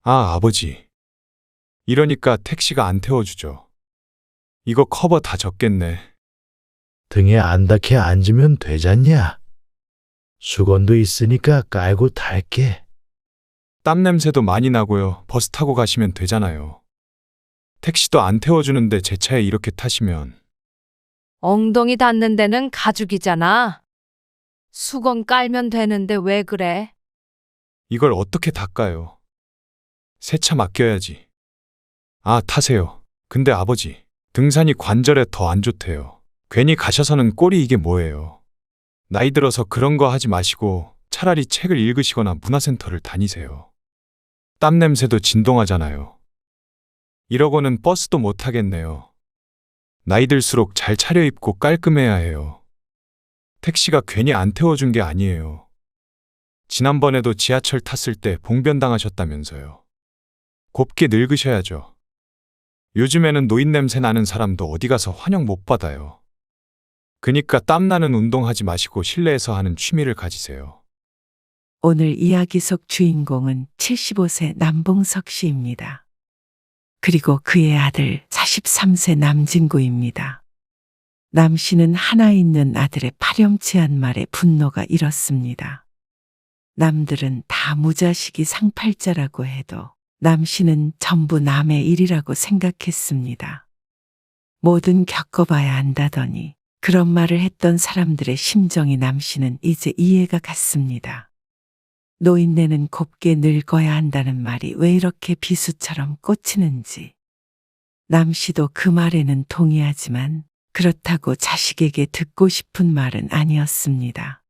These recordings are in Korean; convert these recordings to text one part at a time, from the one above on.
아, 아버지. 이러니까 택시가 안 태워주죠. 이거 커버 다 졌겠네. 등에 안 닿게 앉으면 되잖냐? 수건도 있으니까 깔고 탈게. 땀 냄새도 많이 나고요. 버스 타고 가시면 되잖아요. 택시도 안 태워주는데 제 차에 이렇게 타시면. 엉덩이 닿는 데는 가죽이잖아. 수건 깔면 되는데 왜 그래? 이걸 어떻게 닦아요? 세차 맡겨야지. 아, 타세요. 근데 아버지, 등산이 관절에 더 안 좋대요. 괜히 가셔서는 꼴이 이게 뭐예요. 나이 들어서 그런 거 하지 마시고 차라리 책을 읽으시거나 문화센터를 다니세요. 땀 냄새도 진동하잖아요. 이러고는 버스도 못 타겠네요. 나이 들수록 잘 차려입고 깔끔해야 해요. 택시가 괜히 안 태워준 게 아니에요. 지난번에도 지하철 탔을 때 봉변당하셨다면서요. 곱게 늙으셔야죠. 요즘에는 노인 냄새 나는 사람도 어디 가서 환영 못 받아요. 그니까 땀나는 운동하지 마시고 실내에서 하는 취미를 가지세요. 오늘 이야기 속 주인공은 75세 남봉석 씨입니다. 그리고 그의 아들 43세 남진구입니다. 남 씨는 하나 있는 아들의 파렴치한 말에 분노가 일었습니다. 남들은 다 무자식이 상팔자라고 해도 남 씨는 전부 남의 일이라고 생각했습니다. 뭐든 겪어봐야 안다더니 그런 말을 했던 사람들의 심정이 남 씨는 이제 이해가 갔습니다. 노인네는 곱게 늙어야 한다는 말이 왜 이렇게 비수처럼 꽂히는지. 남 씨도 그 말에는 동의하지만 그렇다고 자식에게 듣고 싶은 말은 아니었습니다.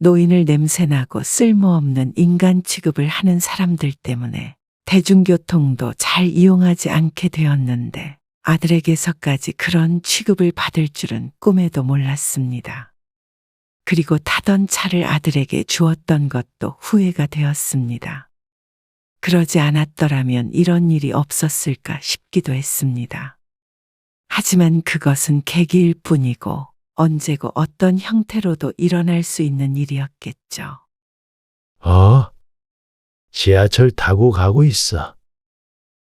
노인을 냄새나고 쓸모없는 인간 취급을 하는 사람들 때문에 대중교통도 잘 이용하지 않게 되었는데 아들에게서까지 그런 취급을 받을 줄은 꿈에도 몰랐습니다. 그리고 타던 차를 아들에게 주었던 것도 후회가 되었습니다. 그러지 않았더라면 이런 일이 없었을까 싶기도 했습니다. 하지만 그것은 계기일 뿐이고 언제고 어떤 형태로도 일어날 수 있는 일이었겠죠. 지하철 타고 가고 있어.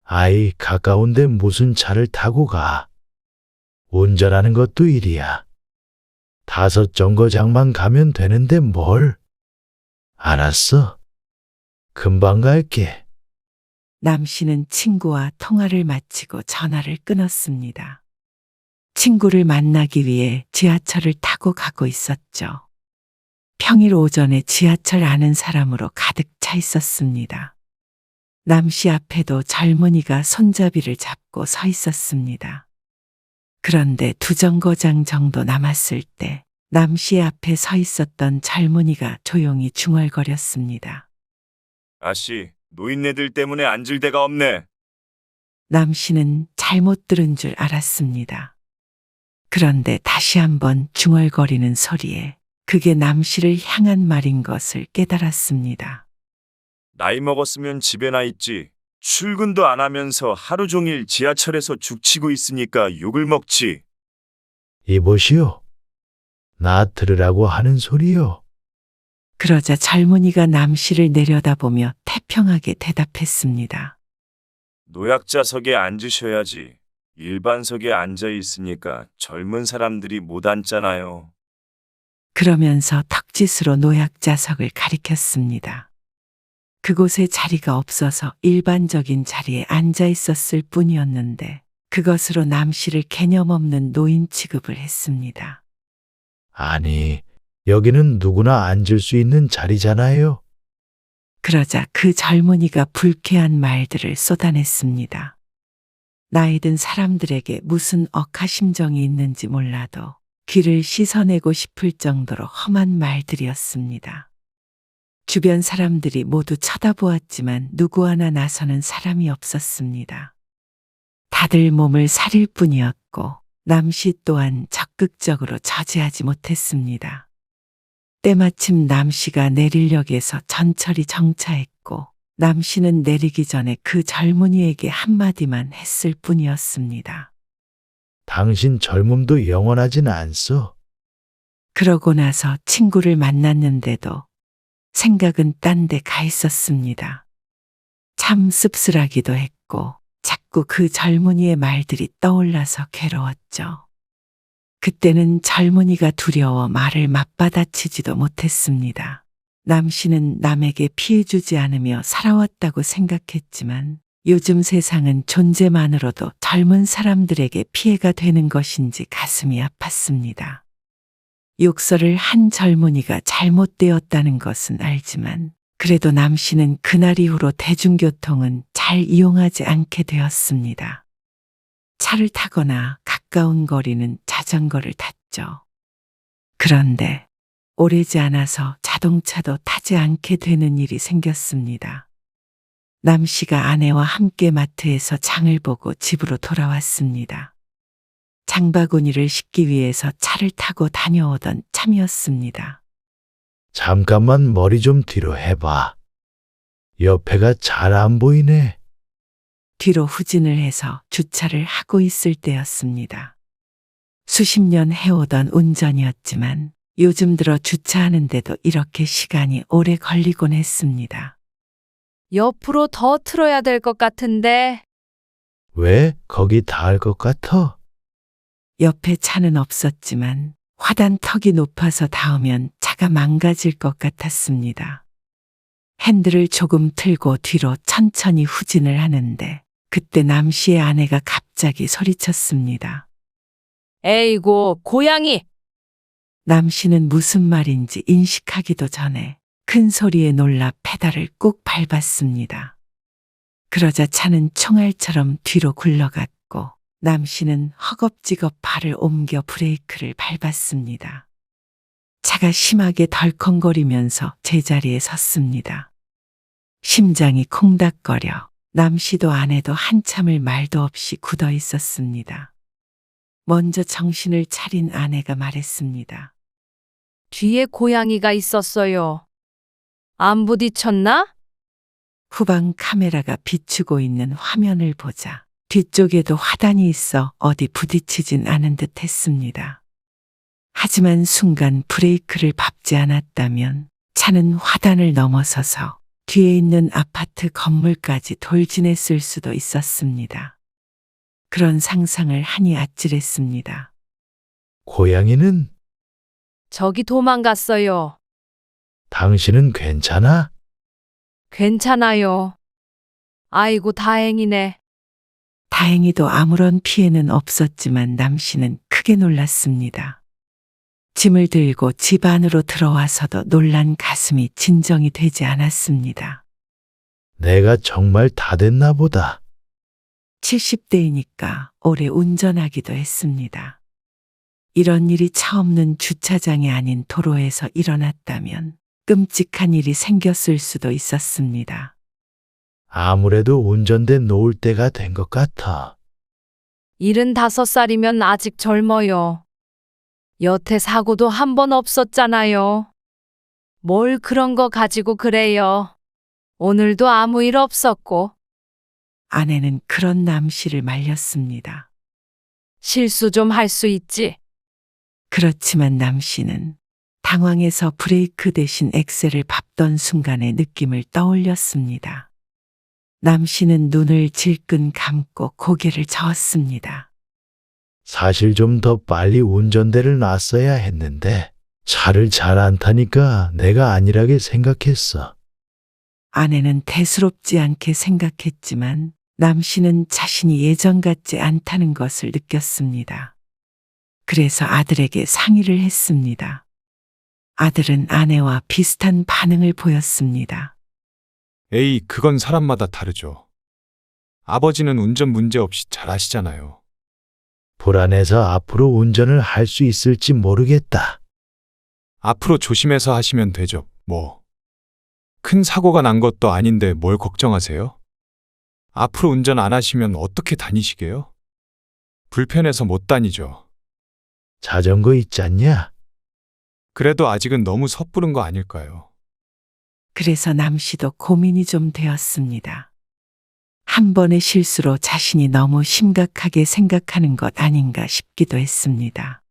아이, 가까운데 무슨 차를 타고 가. 운전하는 것도 일이야. 5 정거장만 가면 되는데 뭘. 알았어. 금방 갈게. 남 씨는 친구와 통화를 마치고 전화를 끊었습니다. 친구를 만나기 위해 지하철을 타고 가고 있었죠. 평일 오전에 지하철 아는 사람으로 가득 차 있었습니다. 남 씨 앞에도 젊은이가 손잡이를 잡고 서 있었습니다. 그런데 2 정거장 정도 남았을 때 남 씨 앞에 서 있었던 젊은이가 조용히 중얼거렸습니다. 아씨, 노인네들 때문에 앉을 데가 없네. 남 씨는 잘못 들은 줄 알았습니다. 그런데 다시 한번 중얼거리는 소리에 그게 남 씨를 향한 말인 것을 깨달았습니다. 나이 먹었으면 집에나 있지. 출근도 안 하면서 하루 종일 지하철에서 죽치고 있으니까 욕을 먹지. 이보시오. 나 들으라고 하는 소리요. 그러자 젊은이가 남 씨를 내려다보며 태평하게 대답했습니다. 노약자석에 앉으셔야지. 일반석에 앉아 있으니까 젊은 사람들이 못 앉잖아요. 그러면서 턱짓으로 노약자석을 가리켰습니다. 그곳에 자리가 없어서 일반적인 자리에 앉아 있었을 뿐이었는데 그것으로 남 씨를 개념 없는 노인 취급을 했습니다. 아니, 여기는 누구나 앉을 수 있는 자리잖아요. 그러자 그 젊은이가 불쾌한 말들을 쏟아냈습니다. 나이든 사람들에게 무슨 억하심정이 있는지 몰라도 귀를 씻어내고 싶을 정도로 험한 말들이었습니다. 주변 사람들이 모두 쳐다보았지만 누구 하나 나서는 사람이 없었습니다. 다들 몸을 사릴 뿐이었고 남 씨 또한 적극적으로 저지하지 못했습니다. 때마침 남 씨가 내릴역에서 전철이 정차했고 남 씨는 내리기 전에 그 젊은이에게 한마디만 했을 뿐이었습니다. 당신 젊음도 영원하진 않소. 그러고 나서 친구를 만났는데도 생각은 딴 데 가 있었습니다. 참 씁쓸하기도 했고 자꾸 그 젊은이의 말들이 떠올라서 괴로웠죠. 그때는 젊은이가 두려워 말을 맞받아치지도 못했습니다. 남 씨는 남에게 피해주지 않으며 살아왔다고 생각했지만 요즘 세상은 존재만으로도 젊은 사람들에게 피해가 되는 것인지 가슴이 아팠습니다. 욕설을 한 젊은이가 잘못되었다는 것은 알지만 그래도 남 씨는 그날 이후로 대중교통은 잘 이용하지 않게 되었습니다. 차를 타거나 가까운 거리는 자전거를 탔죠. 그런데 오래지 않아서 자동차도 타지 않게 되는 일이 생겼습니다. 남 씨가 아내와 함께 마트에서 장을 보고 집으로 돌아왔습니다. 장바구니를 싣기 위해서 차를 타고 다녀오던 참이었습니다. 잠깐만 머리 좀 뒤로 해봐. 옆에가 잘 안 보이네. 뒤로 후진을 해서 주차를 하고 있을 때였습니다. 수십 년 해오던 운전이었지만 요즘 들어 주차하는데도 이렇게 시간이 오래 걸리곤 했습니다. 옆으로 더 틀어야 될 것 같은데. 왜 거기 닿을 것 같아? 옆에 차는 없었지만 화단턱이 높아서 닿으면 차가 망가질 것 같았습니다. 핸들을 조금 틀고 뒤로 천천히 후진을 하는데 그때 남 씨의 아내가 갑자기 소리쳤습니다. 에이고, 고양이! 남 씨는 무슨 말인지 인식하기도 전에 큰 소리에 놀라 페달을 꾹 밟았습니다. 그러자 차는 총알처럼 뒤로 굴러갔고 남 씨는 허겁지겁 발을 옮겨 브레이크를 밟았습니다. 차가 심하게 덜컹거리면서 제자리에 섰습니다. 심장이 콩닥거려 남 씨도 아내도 한참을 말도 없이 굳어 있었습니다. 먼저 정신을 차린 아내가 말했습니다. 뒤에 고양이가 있었어요. 안 부딪혔나? 후방 카메라가 비추고 있는 화면을 보자 뒤쪽에도 화단이 있어 어디 부딪히진 않은 듯 했습니다. 하지만 순간 브레이크를 밟지 않았다면 차는 화단을 넘어서서 뒤에 있는 아파트 건물까지 돌진했을 수도 있었습니다. 그런 상상을 하니 아찔했습니다. 고양이는? 저기 도망갔어요. 당신은 괜찮아? 괜찮아요. 아이고, 다행이네. 다행히도 아무런 피해는 없었지만 남 씨는 크게 놀랐습니다. 짐을 들고 집 안으로 들어와서도 놀란 가슴이 진정이 되지 않았습니다. 내가 정말 다 됐나 보다. 70대이니까 오래 운전하기도 했습니다. 이런 일이 차 없는 주차장이 아닌 도로에서 일어났다면 끔찍한 일이 생겼을 수도 있었습니다. 아무래도 운전대 놓을 때가 된 것 같아. 75살이면 아직 젊어요. 여태 사고도 한 번 없었잖아요. 뭘 그런 거 가지고 그래요. 오늘도 아무 일 없었고. 아내는 그런 남 씨를 말렸습니다. 실수 좀 할 수 있지. 그렇지만 남 씨는 당황해서 브레이크 대신 엑셀을 밟던 순간의 느낌을 떠올렸습니다. 남 씨는 눈을 질끈 감고 고개를 저었습니다. 사실 좀 더 빨리 운전대를 놨어야 했는데 차를 잘 안 타니까 내가 안일하게 생각했어. 아내는 대수롭지 않게 생각했지만 남 씨는 자신이 예전 같지 않다는 것을 느꼈습니다. 그래서 아들에게 상의를 했습니다. 아들은 아내와 비슷한 반응을 보였습니다. 에이, 그건 사람마다 다르죠. 아버지는 운전 문제 없이 잘 하시잖아요. 불안해서 앞으로 운전을 할 수 있을지 모르겠다. 앞으로 조심해서 하시면 되죠, 뭐. 큰 사고가 난 것도 아닌데 뭘 걱정하세요? 앞으로 운전 안 하시면 어떻게 다니시게요? 불편해서 못 다니죠. 자전거 있잖냐? 그래도 아직은 너무 섣부른 거 아닐까요? 그래서 남 씨도 고민이 좀 되었습니다. 한 번의 실수로 자신이 너무 심각하게 생각하는 것 아닌가 싶기도 했습니다.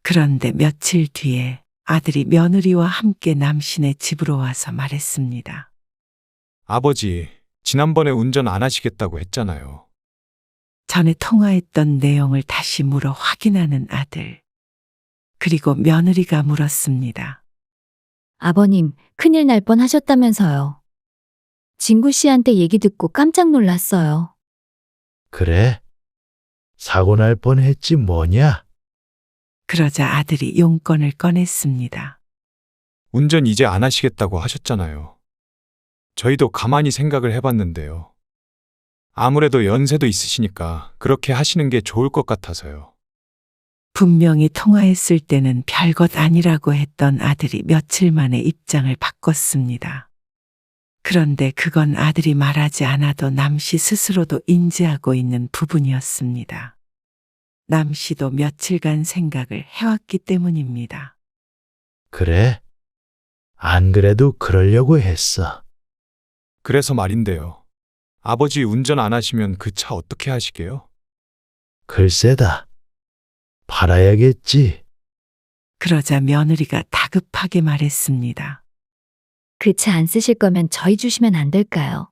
그런데 며칠 뒤에 아들이 며느리와 함께 남신의 집으로 와서 말했습니다. 아버지, 지난번에 운전 안 하시겠다고 했잖아요. 전에 통화했던 내용을 다시 물어 확인하는 아들. 그리고 며느리가 물었습니다. 아버님, 큰일 날 뻔 하셨다면서요. 진구 씨한테 얘기 듣고 깜짝 놀랐어요. 그래? 사고 날 뻔했지 뭐냐? 그러자 아들이 용건을 꺼냈습니다. 운전 이제 안 하시겠다고 하셨잖아요. 저희도 가만히 생각을 해봤는데요. 아무래도 연세도 있으시니까 그렇게 하시는 게 좋을 것 같아서요. 분명히 통화했을 때는 별것 아니라고 했던 아들이 며칠 만에 입장을 바꿨습니다. 그런데 그건 아들이 말하지 않아도 남씨 스스로도 인지하고 있는 부분이었습니다. 남씨도 며칠간 생각을 해왔기 때문입니다. 그래? 안 그래도 그러려고 했어. 그래서 말인데요. 아버지 운전 안 하시면 그 차 어떻게 하시게요? 글쎄다. 팔아야겠지. 그러자 며느리가 다급하게 말했습니다. 그 차 안 쓰실 거면 저희 주시면 안 될까요?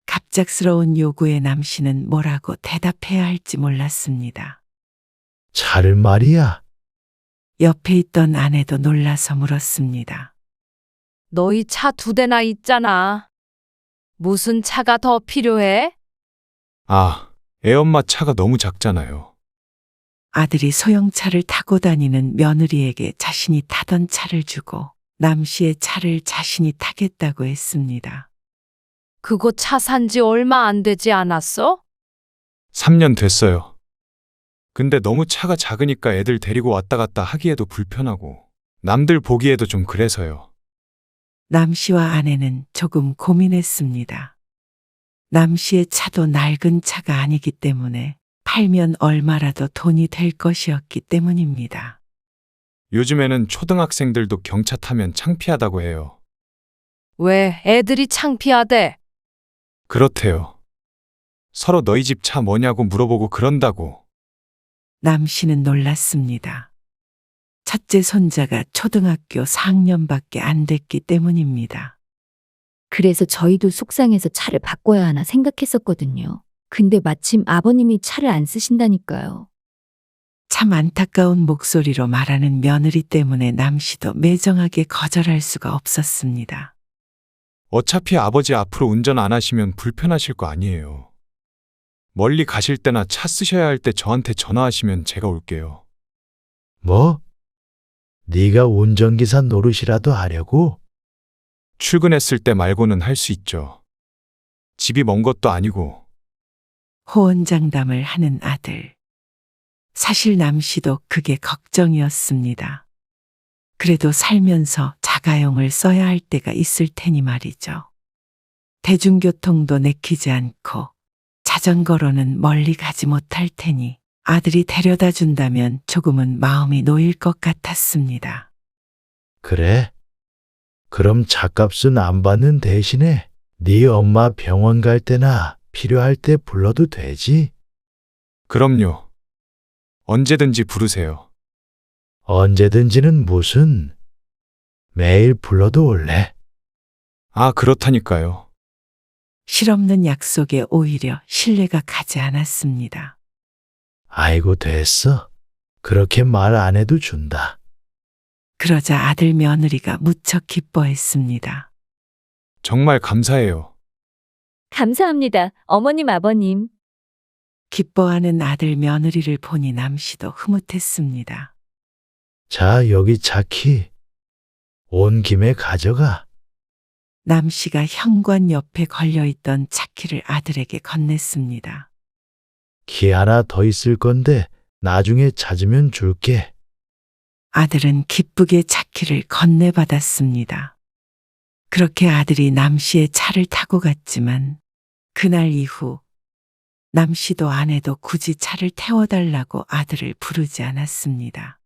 갑작스러운 요구에 남씨는 뭐라고 대답해야 할지 몰랐습니다. 차를 말이야. 옆에 있던 아내도 놀라서 물었습니다. 너희 차 2대나 있잖아. 무슨 차가 더 필요해? 아, 애엄마 차가 너무 작잖아요. 아들이 소형차를 타고 다니는 며느리에게 자신이 타던 차를 주고 남씨의 차를 자신이 타겠다고 했습니다. 그거 차 산 지 얼마 안 되지 않았어? 3년 됐어요. 근데 너무 차가 작으니까 애들 데리고 왔다 갔다 하기에도 불편하고 남들 보기에도 좀 그래서요. 남씨와 아내는 조금 고민했습니다. 남씨의 차도 낡은 차가 아니기 때문에 팔면 얼마라도 돈이 될 것이었기 때문입니다. 요즘에는 초등학생들도 경차 타면 창피하다고 해요. 왜 애들이 창피하대? 그렇대요. 서로 너희 집 차 뭐냐고 물어보고 그런다고. 남씨는 놀랐습니다. 첫째 손자가 초등학교 4학년밖에 안 됐기 때문입니다. 그래서 저희도 속상해서 차를 바꿔야 하나 생각했었거든요. 근데 마침 아버님이 차를 안 쓰신다니까요. 참 안타까운 목소리로 말하는 며느리 때문에 남씨도 매정하게 거절할 수가 없었습니다. 어차피 아버지 앞으로 운전 안 하시면 불편하실 거 아니에요. 멀리 가실 때나 차 쓰셔야 할 때 저한테 전화하시면 제가 올게요. 뭐? 네가 운전기사 노릇이라도 하려고? 출근했을 때 말고는 할 수 있죠. 집이 먼 것도 아니고. 호언장담을 하는 아들. 사실 남씨도 그게 걱정이었습니다. 그래도 살면서 자가용을 써야 할 때가 있을 테니 말이죠. 대중교통도 내키지 않고 자전거로는 멀리 가지 못할 테니 아들이 데려다 준다면 조금은 마음이 놓일 것 같았습니다. 그래? 그럼 차값은 안 받는 대신에 네 엄마 병원 갈 때나 필요할 때 불러도 되지? 그럼요. 언제든지 부르세요. 언제든지는 무슨 매일 불러도 올래? 아, 그렇다니까요. 실없는 약속에 오히려 신뢰가 가지 않았습니다. 아이고 됐어. 그렇게 말 안 해도 준다. 그러자 아들 며느리가 무척 기뻐했습니다. 정말 감사해요. 감사합니다. 어머님, 아버님. 기뻐하는 아들 며느리를 보니 남씨도 흐뭇했습니다. 자, 여기 차키. 온 김에 가져가. 남씨가 현관 옆에 걸려있던 차키를 아들에게 건넸습니다. 키 하나 더 있을 건데 나중에 찾으면 줄게. 아들은 기쁘게 차키를 건네받았습니다. 그렇게 아들이 남씨의 차를 타고 갔지만 그날 이후 남씨도 아내도 굳이 차를 태워달라고 아들을 부르지 않았습니다.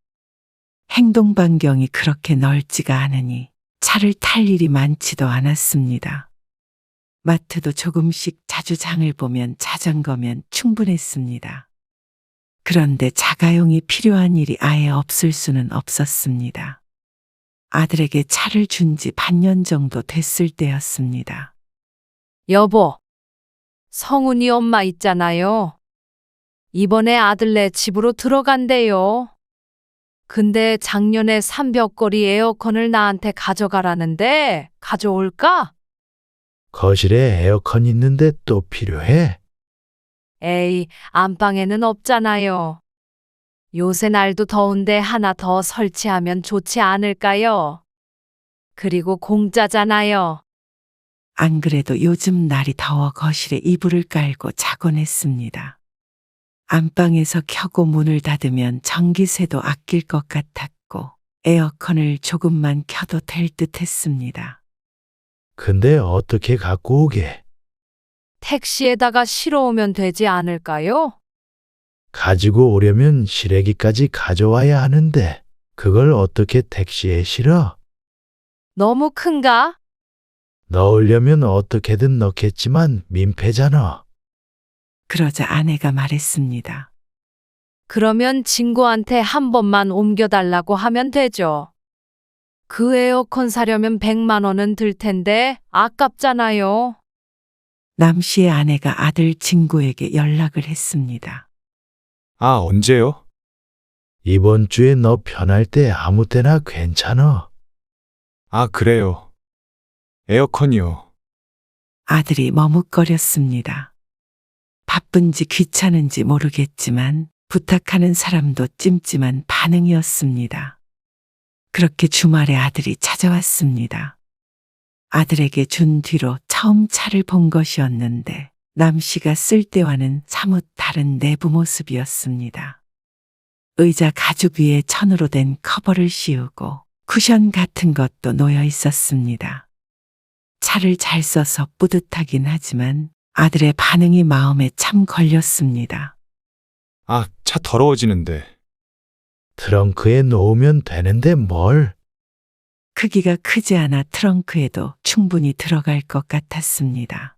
행동 반경이 그렇게 넓지가 않으니 차를 탈 일이 많지도 않았습니다. 마트도 조금씩 자주 장을 보면 자전거면 충분했습니다. 그런데 자가용이 필요한 일이 아예 없을 수는 없었습니다. 아들에게 차를 준 지 반년 정도 됐을 때였습니다. 여보, 성훈이 엄마 있잖아요. 이번에 아들네 집으로 들어간대요. 근데 작년에 삼벽걸이 에어컨을 나한테 가져가라는데 가져올까? 거실에 에어컨 있는데 또 필요해? 에이, 안방에는 없잖아요. 요새 날도 더운데 하나 더 설치하면 좋지 않을까요? 그리고 공짜잖아요. 안 그래도 요즘 날이 더워 거실에 이불을 깔고 자곤 했습니다. 안방에서 켜고 문을 닫으면 전기세도 아낄 것 같았고 에어컨을 조금만 켜도 될 듯 했습니다. 근데 어떻게 갖고 오게? 택시에다가 실어오면 되지 않을까요? 가지고 오려면 실외기까지 가져와야 하는데 그걸 어떻게 택시에 실어? 너무 큰가? 넣으려면 어떻게든 넣겠지만 민폐잖아. 그러자 아내가 말했습니다. 그러면 친구한테 한 번만 옮겨달라고 하면 되죠. 그 에어컨 사려면 100만 원은 들 텐데 아깝잖아요. 남 씨의 아내가 아들 친구에게 연락을 했습니다. 아, 언제요? 이번 주에 너 편할 때 아무 때나 괜찮아. 아, 그래요. 에어컨이요. 아들이 머뭇거렸습니다. 바쁜지 귀찮은지 모르겠지만 부탁하는 사람도 찜찜한 반응이었습니다. 그렇게 주말에 아들이 찾아왔습니다. 아들에게 준 뒤로 처음 차를 본 것이었는데 남 씨가 쓸 때와는 사뭇 다른 내부 모습이었습니다. 의자 가죽 위에 천으로 된 커버를 씌우고 쿠션 같은 것도 놓여 있었습니다. 차를 잘 써서 뿌듯하긴 하지만 아들의 반응이 마음에 참 걸렸습니다. 아, 차 더러워지는데. 트렁크에 놓으면 되는데 뭘? 크기가 크지 않아 트렁크에도 충분히 들어갈 것 같았습니다.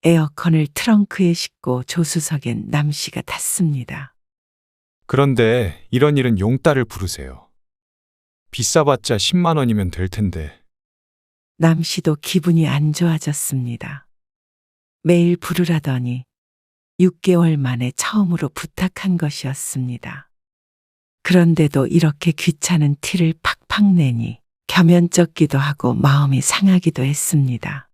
에어컨을 트렁크에 싣고 조수석엔 남 씨가 탔습니다. 그런데 이런 일은 용따를 부르세요. 비싸봤자 10만 원이면 될 텐데. 남 씨도 기분이 안 좋아졌습니다. 매일 부르라더니 6개월 만에 처음으로 부탁한 것이었습니다. 그런데도 이렇게 귀찮은 티를 팍팍 내니 겸연쩍기도 하고 마음이 상하기도 했습니다.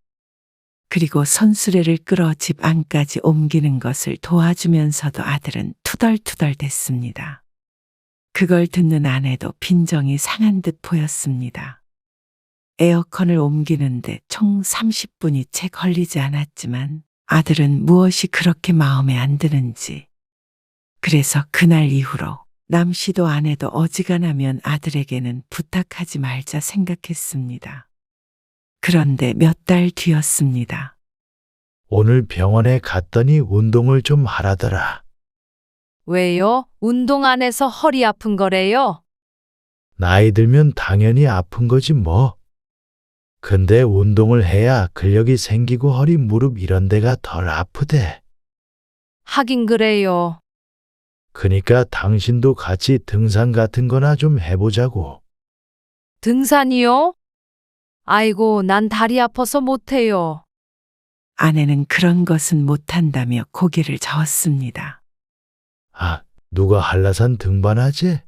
그리고 손수레를 끌어 집 안까지 옮기는 것을 도와주면서도 아들은 투덜투덜 댔습니다. 그걸 듣는 아내도 빈정이 상한 듯 보였습니다. 에어컨을 옮기는데 총 30분이 채 걸리지 않았지만 아들은 무엇이 그렇게 마음에 안 드는지. 그래서 그날 이후로 남 씨도 아내도 어지간하면 아들에게는 부탁하지 말자 생각했습니다. 그런데 몇 달 뒤였습니다. 오늘 병원에 갔더니 운동을 좀 하라더라. 왜요? 운동 안 해서 허리 아픈 거래요? 나이 들면 당연히 아픈 거지 뭐. 근데 운동을 해야 근력이 생기고 허리, 무릎 이런 데가 덜 아프대. 하긴 그래요. 그니까 당신도 같이 등산 같은 거나 좀 해보자고. 등산이요? 아이고, 난 다리 아파서 못해요. 아내는 그런 것은 못한다며 고개를 저었습니다. 아, 누가 한라산 등반하지?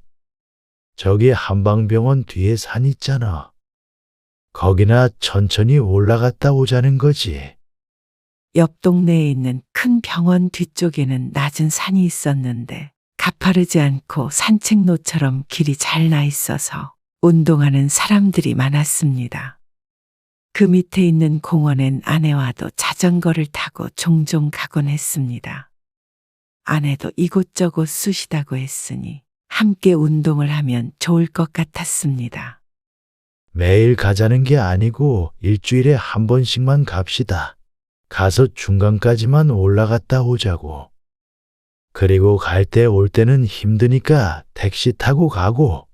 저기 한방병원 뒤에 산 있잖아. 거기나 천천히 올라갔다 오자는 거지. 옆 동네에 있는 큰 병원 뒤쪽에는 낮은 산이 있었는데 가파르지 않고 산책로처럼 길이 잘 나 있어서 운동하는 사람들이 많았습니다. 그 밑에 있는 공원엔 아내와도 자전거를 타고 종종 가곤 했습니다. 아내도 이곳저곳 쑤시다고 했으니 함께 운동을 하면 좋을 것 같았습니다. 매일 가자는 게 아니고 일주일에 한 번씩만 갑시다. 가서 중간까지만 올라갔다 오자고. 그리고 갈 때 올 때는 힘드니까 택시 타고 가고.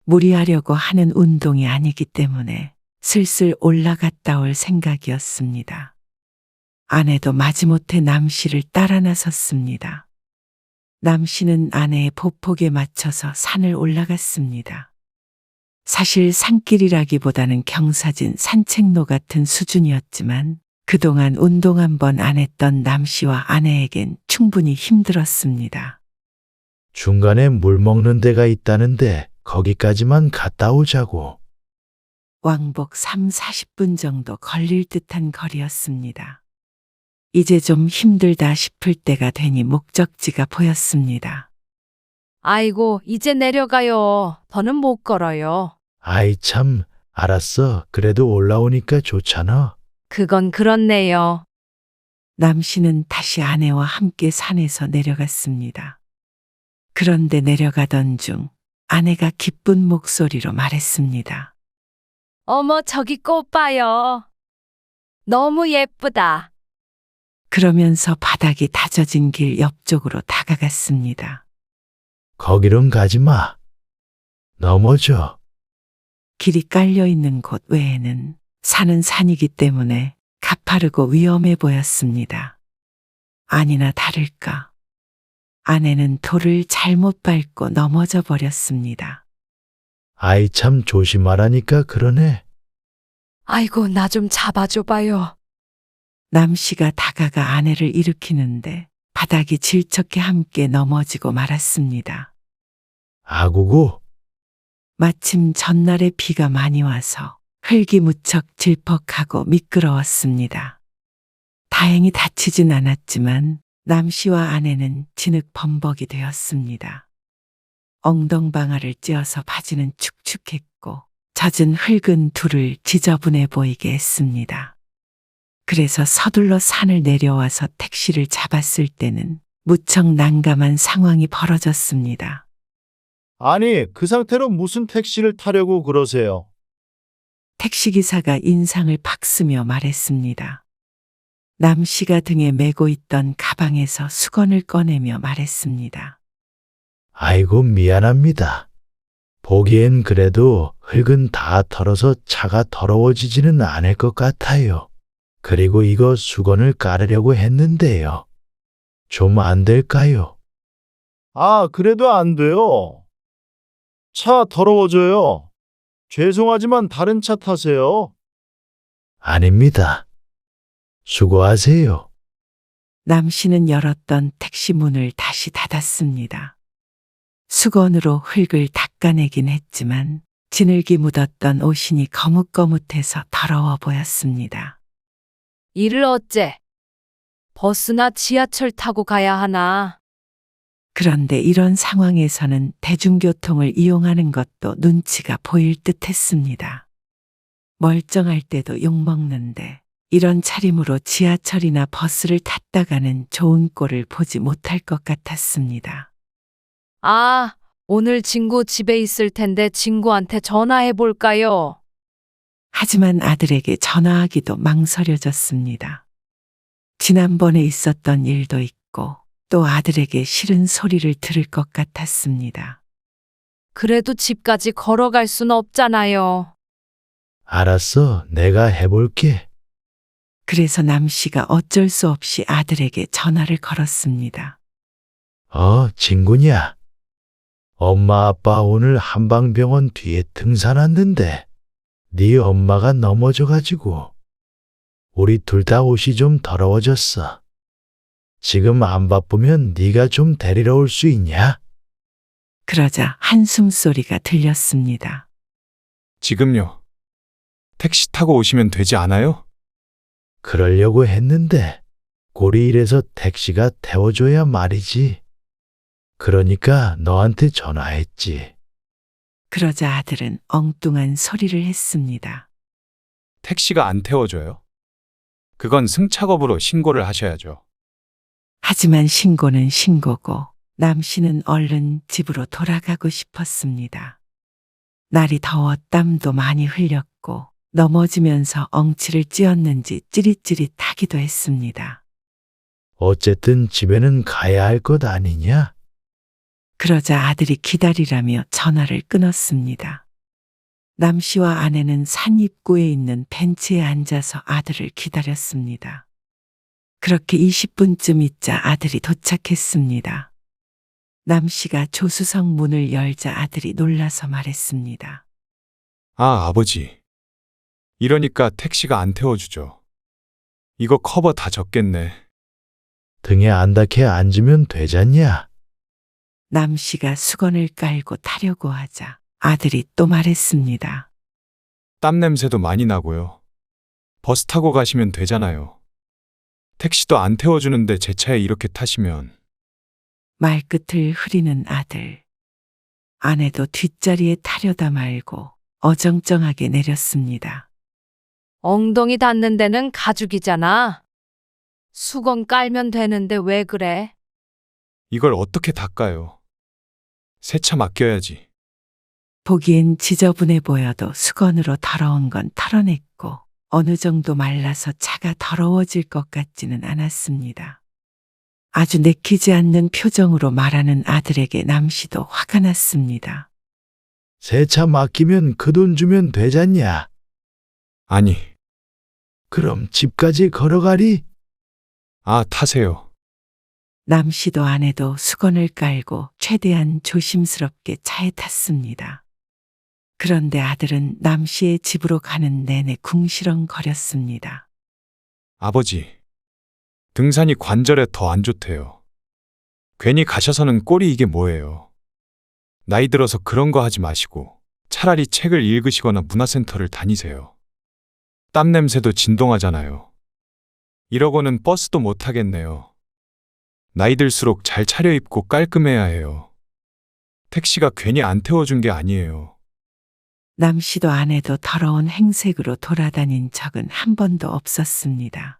무리하려고 하는 운동이 아니기 때문에 슬슬 올라갔다 올 생각이었습니다. 아내도 마지못해 남 씨를 따라 나섰습니다. 남 씨는 아내의 보폭에 맞춰서 산을 올라갔습니다. 사실 산길이라기보다는 경사진 산책로 같은 수준이었지만 그동안 운동 한 번 안 했던 남 씨와 아내에겐 충분히 힘들었습니다. 중간에 물 먹는 데가 있다는데 거기까지만 갔다 오자고. 왕복 3, 40분 정도 걸릴 듯한 거리였습니다. 이제 좀 힘들다 싶을 때가 되니 목적지가 보였습니다. 아이고, 이제 내려가요. 더는 못 걸어요. 아이 참, 알았어. 그래도 올라오니까 좋잖아. 그건 그렇네요. 남 씨는 다시 아내와 함께 산에서 내려갔습니다. 그런데 내려가던 중 아내가 기쁜 목소리로 말했습니다. 어머, 저기 꽃 봐요. 너무 예쁘다. 그러면서 바닥이 다져진 길 옆쪽으로 다가갔습니다. 거기론 가지 마. 넘어져. 길이 깔려 있는 곳 외에는 산은 산이기 때문에 가파르고 위험해 보였습니다. 아니나 다를까. 아내는 돌을 잘못 밟고 넘어져 버렸습니다. 아이 참 조심하라니까 그러네. 아이고, 나 좀 잡아줘봐요. 남 씨가 다가가 아내를 일으키는데 바닥이 질척해 함께 넘어지고 말았습니다. 아구구. 마침 전날에 비가 많이 와서 흙이 무척 질퍽하고 미끄러웠습니다. 다행히 다치진 않았지만 남 씨와 아내는 진흙 범벅이 되었습니다. 엉덩방아를 찧어서 바지는 축축했고 젖은 흙은 둘을 지저분해 보이게 했습니다. 그래서 서둘러 산을 내려와서 택시를 잡았을 때는 무척 난감한 상황이 벌어졌습니다. 아니, 그 상태로 무슨 택시를 타려고 그러세요? 택시기사가 인상을 팍 쓰며 말했습니다. 남 씨가 등에 메고 있던 가방에서 수건을 꺼내며 말했습니다. 아이고 미안합니다. 보기엔 그래도 흙은 다 털어서 차가 더러워지지는 않을 것 같아요. 그리고 이거 수건을 깔으려고 했는데요. 좀 안 될까요? 아, 그래도 안 돼요. 차 더러워져요. 죄송하지만 다른 차 타세요. 아닙니다. 수고하세요. 남 씨는 열었던 택시 문을 다시 닫았습니다. 수건으로 흙을 닦아내긴 했지만 진흙이 묻었던 옷이 거뭇거뭇해서 더러워 보였습니다. 일을 어째? 버스나 지하철 타고 가야 하나? 그런데 이런 상황에서는 대중교통을 이용하는 것도 눈치가 보일 듯 했습니다. 멀쩡할 때도 욕먹는데 이런 차림으로 지하철이나 버스를 탔다가는 좋은 꼴을 보지 못할 것 같았습니다. 아, 오늘 친구 집에 있을 텐데 친구한테 전화해 볼까요? 하지만 아들에게 전화하기도 망설여졌습니다. 지난번에 있었던 일도 있고 또 아들에게 싫은 소리를 들을 것 같았습니다. 그래도 집까지 걸어갈 순 없잖아요. 알았어. 내가 해볼게. 그래서 남 씨가 어쩔 수 없이 아들에게 전화를 걸었습니다. 친구냐? 엄마 아빠 오늘 한방병원 뒤에 등산 왔는데 네 엄마가 넘어져가지고 우리 둘 다 옷이 좀 더러워졌어. 지금 안 바쁘면 네가 좀 데리러 올 수 있냐? 그러자 한숨 소리가 들렸습니다. 지금요. 택시 타고 오시면 되지 않아요? 그러려고 했는데 꼴이 이래서 택시가 태워줘야 말이지. 그러니까 너한테 전화했지. 그러자 아들은 엉뚱한 소리를 했습니다. 택시가 안 태워줘요? 그건 승차겁으로 신고를 하셔야죠. 하지만 신고는 신고고 남 씨는 얼른 집으로 돌아가고 싶었습니다. 날이 더워 땀도 많이 흘렸고 넘어지면서 엉치를 찧었는지 찌릿찌릿하기도 했습니다. 어쨌든 집에는 가야 할 것 아니냐? 그러자 아들이 기다리라며 전화를 끊었습니다. 남 씨와 아내는 산 입구에 있는 벤치에 앉아서 아들을 기다렸습니다. 그렇게 20분쯤 있자 아들이 도착했습니다. 남 씨가 조수석 문을 열자 아들이 놀라서 말했습니다. 아, 아버지. 이러니까 택시가 안 태워주죠. 이거 커버 다 젖겠네. 등에 안 닿게 앉으면 되잖냐? 남 씨가 수건을 깔고 타려고 하자 아들이 또 말했습니다. 땀 냄새도 많이 나고요. 버스 타고 가시면 되잖아요. 택시도 안 태워주는데 제 차에 이렇게 타시면. 말끝을 흐리는 아들. 아내도 뒷자리에 타려다 말고 어정쩡하게 내렸습니다. 엉덩이 닿는 데는 가죽이잖아. 수건 깔면 되는데 왜 그래? 이걸 어떻게 닦아요? 세차 맡겨야지. 보기엔 지저분해 보여도 수건으로 더러운 건 털어냈고 어느 정도 말라서 차가 더러워질 것 같지는 않았습니다. 아주 내키지 않는 표정으로 말하는 아들에게 남씨도 화가 났습니다. 세차 맡기면 그 돈 주면 되잖냐? 아니, 그럼 집까지 걸어가리? 아, 타세요. 남씨도 아내도 수건을 깔고 최대한 조심스럽게 차에 탔습니다. 그런데 아들은 남씨의 집으로 가는 내내 궁시렁거렸습니다. 아버지, 등산이 관절에 더 안 좋대요. 괜히 가셔서는 꼴이 이게 뭐예요. 나이 들어서 그런 거 하지 마시고 차라리 책을 읽으시거나 문화센터를 다니세요. 땀 냄새도 진동하잖아요. 이러고는 버스도 못 타겠네요. 나이 들수록 잘 차려입고 깔끔해야 해요. 택시가 괜히 안 태워준 게 아니에요. 남씨도 아내도 더러운 행색으로 돌아다닌 적은 한 번도 없었습니다.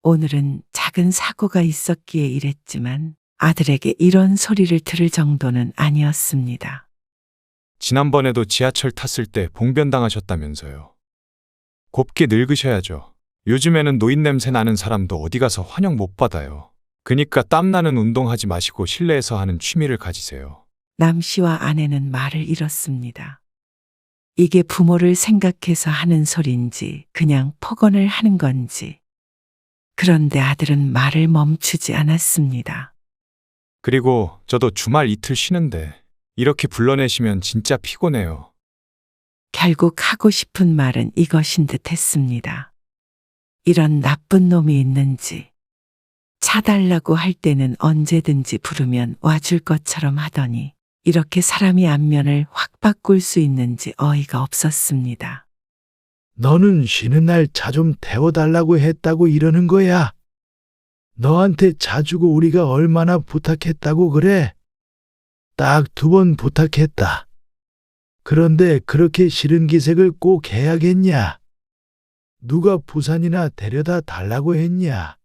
오늘은 작은 사고가 있었기에 이랬지만 아들에게 이런 소리를 들을 정도는 아니었습니다. 지난번에도 지하철 탔을 때 봉변당하셨다면서요. 곱게 늙으셔야죠. 요즘에는 노인 냄새 나는 사람도 어디 가서 환영 못 받아요. 그니까 땀나는 운동하지 마시고 실내에서 하는 취미를 가지세요. 남씨와 아내는 말을 잃었습니다. 이게 부모를 생각해서 하는 소리인지 그냥 폭언을 하는 건지. 그런데 아들은 말을 멈추지 않았습니다. 그리고 저도 주말 이틀 쉬는데 이렇게 불러내시면 진짜 피곤해요. 결국 하고 싶은 말은 이것인 듯 했습니다. 이런 나쁜 놈이 있는지. 차 달라고 할 때는 언제든지 부르면 와줄 것처럼 하더니 이렇게 사람이 안면을 확 바꿀 수 있는지 어이가 없었습니다. 너는 쉬는 날 차 좀 태워달라고 했다고 이러는 거야. 너한테 차 주고 우리가 얼마나 부탁했다고 그래? 딱 2번 부탁했다. 그런데 그렇게 싫은 기색을 꼭 해야겠냐? 누가 부산이나 데려다 달라고 했냐?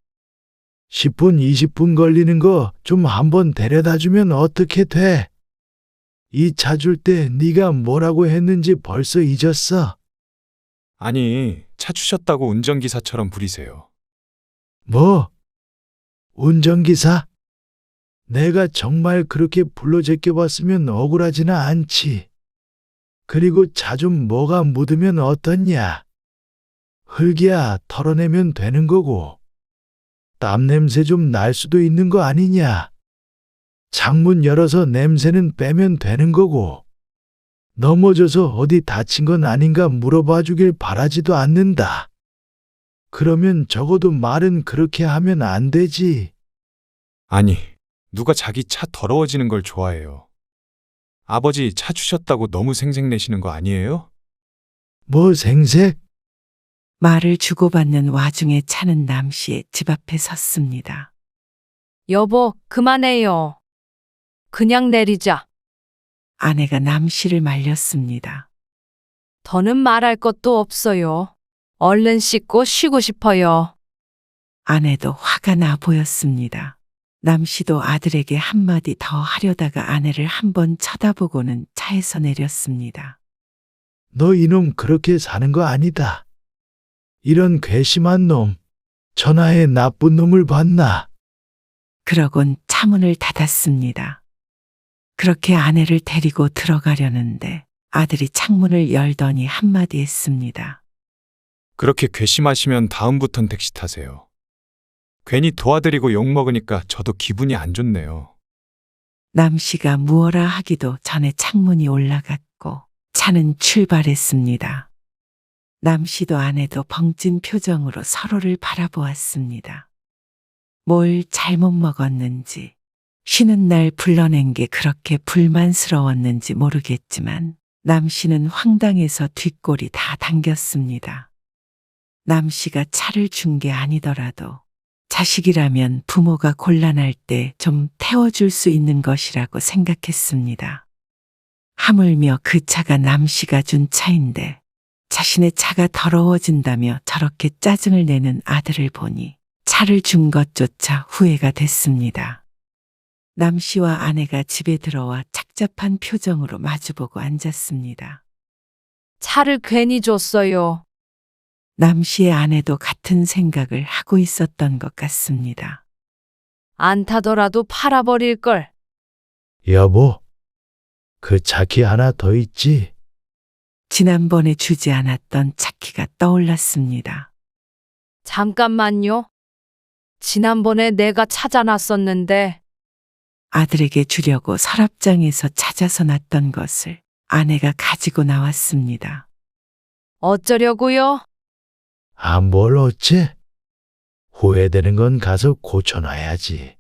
10분, 20분 걸리는 거 좀 한번 데려다 주면 어떻게 돼? 이 차 줄 때 네가 뭐라고 했는지 벌써 잊었어? 아니, 차 주셨다고 운전기사처럼 부리세요. 뭐? 운전기사? 내가 정말 그렇게 불러 제껴봤으면 억울하지나 않지. 그리고 차 좀 뭐가 묻으면 어떻냐? 흙이야 털어내면 되는 거고. 땀 냄새 좀 날 수도 있는 거 아니냐? 창문 열어서 냄새는 빼면 되는 거고. 넘어져서 어디 다친 건 아닌가 물어봐 주길 바라지도 않는다. 그러면 적어도 말은 그렇게 하면 안 되지. 아니, 누가 자기 차 더러워지는 걸 좋아해요. 아버지 차 주셨다고 너무 생색내시는 거 아니에요? 뭐 생색? 말을 주고받는 와중에 차는 남씨의 집 앞에 섰습니다. 여보, 그만해요. 그냥 내리자. 아내가 남씨를 말렸습니다. 더는 말할 것도 없어요. 얼른 씻고 쉬고 싶어요. 아내도 화가 나 보였습니다. 남씨도 아들에게 한마디 더 하려다가 아내를 한번 쳐다보고는 차에서 내렸습니다. 너 이놈 그렇게 사는 거 아니다. 이런 괘씸한 놈, 천하의 나쁜 놈을 봤나? 그러곤 차문을 닫았습니다. 그렇게 아내를 데리고 들어가려는데 아들이 창문을 열더니 한마디 했습니다. 그렇게 괘씸하시면 다음부턴 택시 타세요. 괜히 도와드리고 욕먹으니까 저도 기분이 안 좋네요. 남씨가 무어라 하기도 전에 창문이 올라갔고 차는 출발했습니다. 남 씨도 아내도 벙찐 표정으로 서로를 바라보았습니다. 뭘 잘못 먹었는지, 쉬는 날 불러낸 게 그렇게 불만스러웠는지 모르겠지만 남 씨는 황당해서 뒷골이 다 당겼습니다. 남 씨가 차를 준 게 아니더라도 자식이라면 부모가 곤란할 때 좀 태워줄 수 있는 것이라고 생각했습니다. 하물며 그 차가 남 씨가 준 차인데 자신의 차가 더러워진다며 저렇게 짜증을 내는 아들을 보니 차를 준 것조차 후회가 됐습니다. 남 씨와 아내가 집에 들어와 착잡한 표정으로 마주보고 앉았습니다. 차를 괜히 줬어요. 남 씨의 아내도 같은 생각을 하고 있었던 것 같습니다. 안 타더라도 팔아버릴 걸. 여보, 그 차키 하나 더 있지? 지난번에 주지 않았던 차키가 떠올랐습니다. 잠깐만요. 지난번에 내가 찾아놨었는데 아들에게 주려고 서랍장에서 찾아서 놨던 것을 아내가 가지고 나왔습니다. 어쩌려고요? 아, 뭘 어째? 후회되는 건 가서 고쳐놔야지.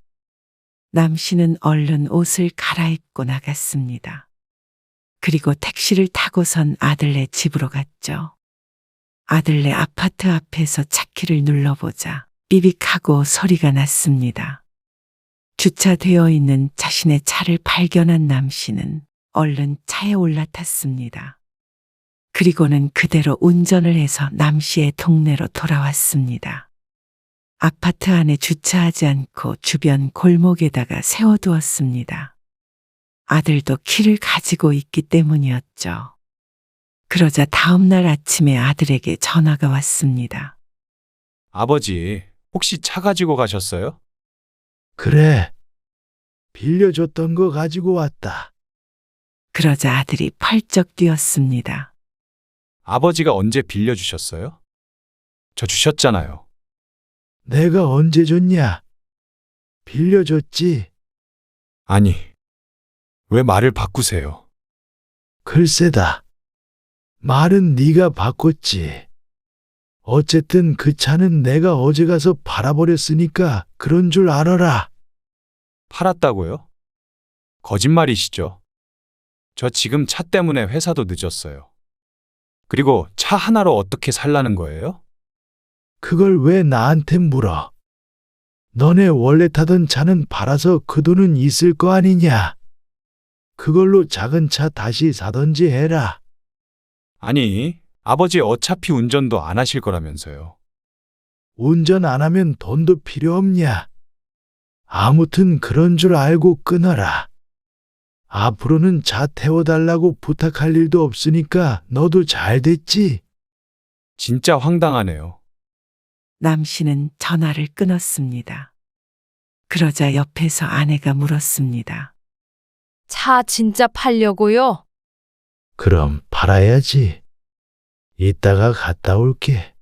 남 씨는 얼른 옷을 갈아입고 나갔습니다. 그리고 택시를 타고선 아들네 집으로 갔죠. 아들네 아파트 앞에서 차키를 눌러보자 삐빅하고 소리가 났습니다. 주차되어 있는 자신의 차를 발견한 남 씨는 얼른 차에 올라탔습니다. 그리고는 그대로 운전을 해서 남 씨의 동네로 돌아왔습니다. 아파트 안에 주차하지 않고 주변 골목에다가 세워두었습니다. 아들도 키를 가지고 있기 때문이었죠. 그러자 다음 날 아침에 아들에게 전화가 왔습니다. 아버지, 혹시 차 가지고 가셨어요? 그래. 빌려줬던 거 가지고 왔다. 그러자 아들이 펄쩍 뛰었습니다. 아버지가 언제 빌려주셨어요? 저 주셨잖아요. 내가 언제 줬냐? 빌려줬지. 아니, 왜 말을 바꾸세요? 글쎄다. 말은 네가 바꿨지. 어쨌든 그 차는 내가 어제 가서 팔아버렸으니까 그런 줄 알아라. 팔았다고요? 거짓말이시죠? 저 지금 차 때문에 회사도 늦었어요. 그리고 차 하나로 어떻게 살라는 거예요? 그걸 왜 나한테 물어? 너네 원래 타던 차는 팔아서 그 돈은 있을 거 아니냐? 그걸로 작은 차 다시 사던지 해라. 아니, 아버지 어차피 운전도 안 하실 거라면서요. 운전 안 하면 돈도 필요 없냐? 아무튼 그런 줄 알고 끊어라. 앞으로는 차 태워달라고 부탁할 일도 없으니까 너도 잘 됐지? 진짜 황당하네요. 남 씨는 전화를 끊었습니다. 그러자 옆에서 아내가 물었습니다. 차 진짜 팔려고요? 그럼 팔아야지. 이따가 갔다 올게.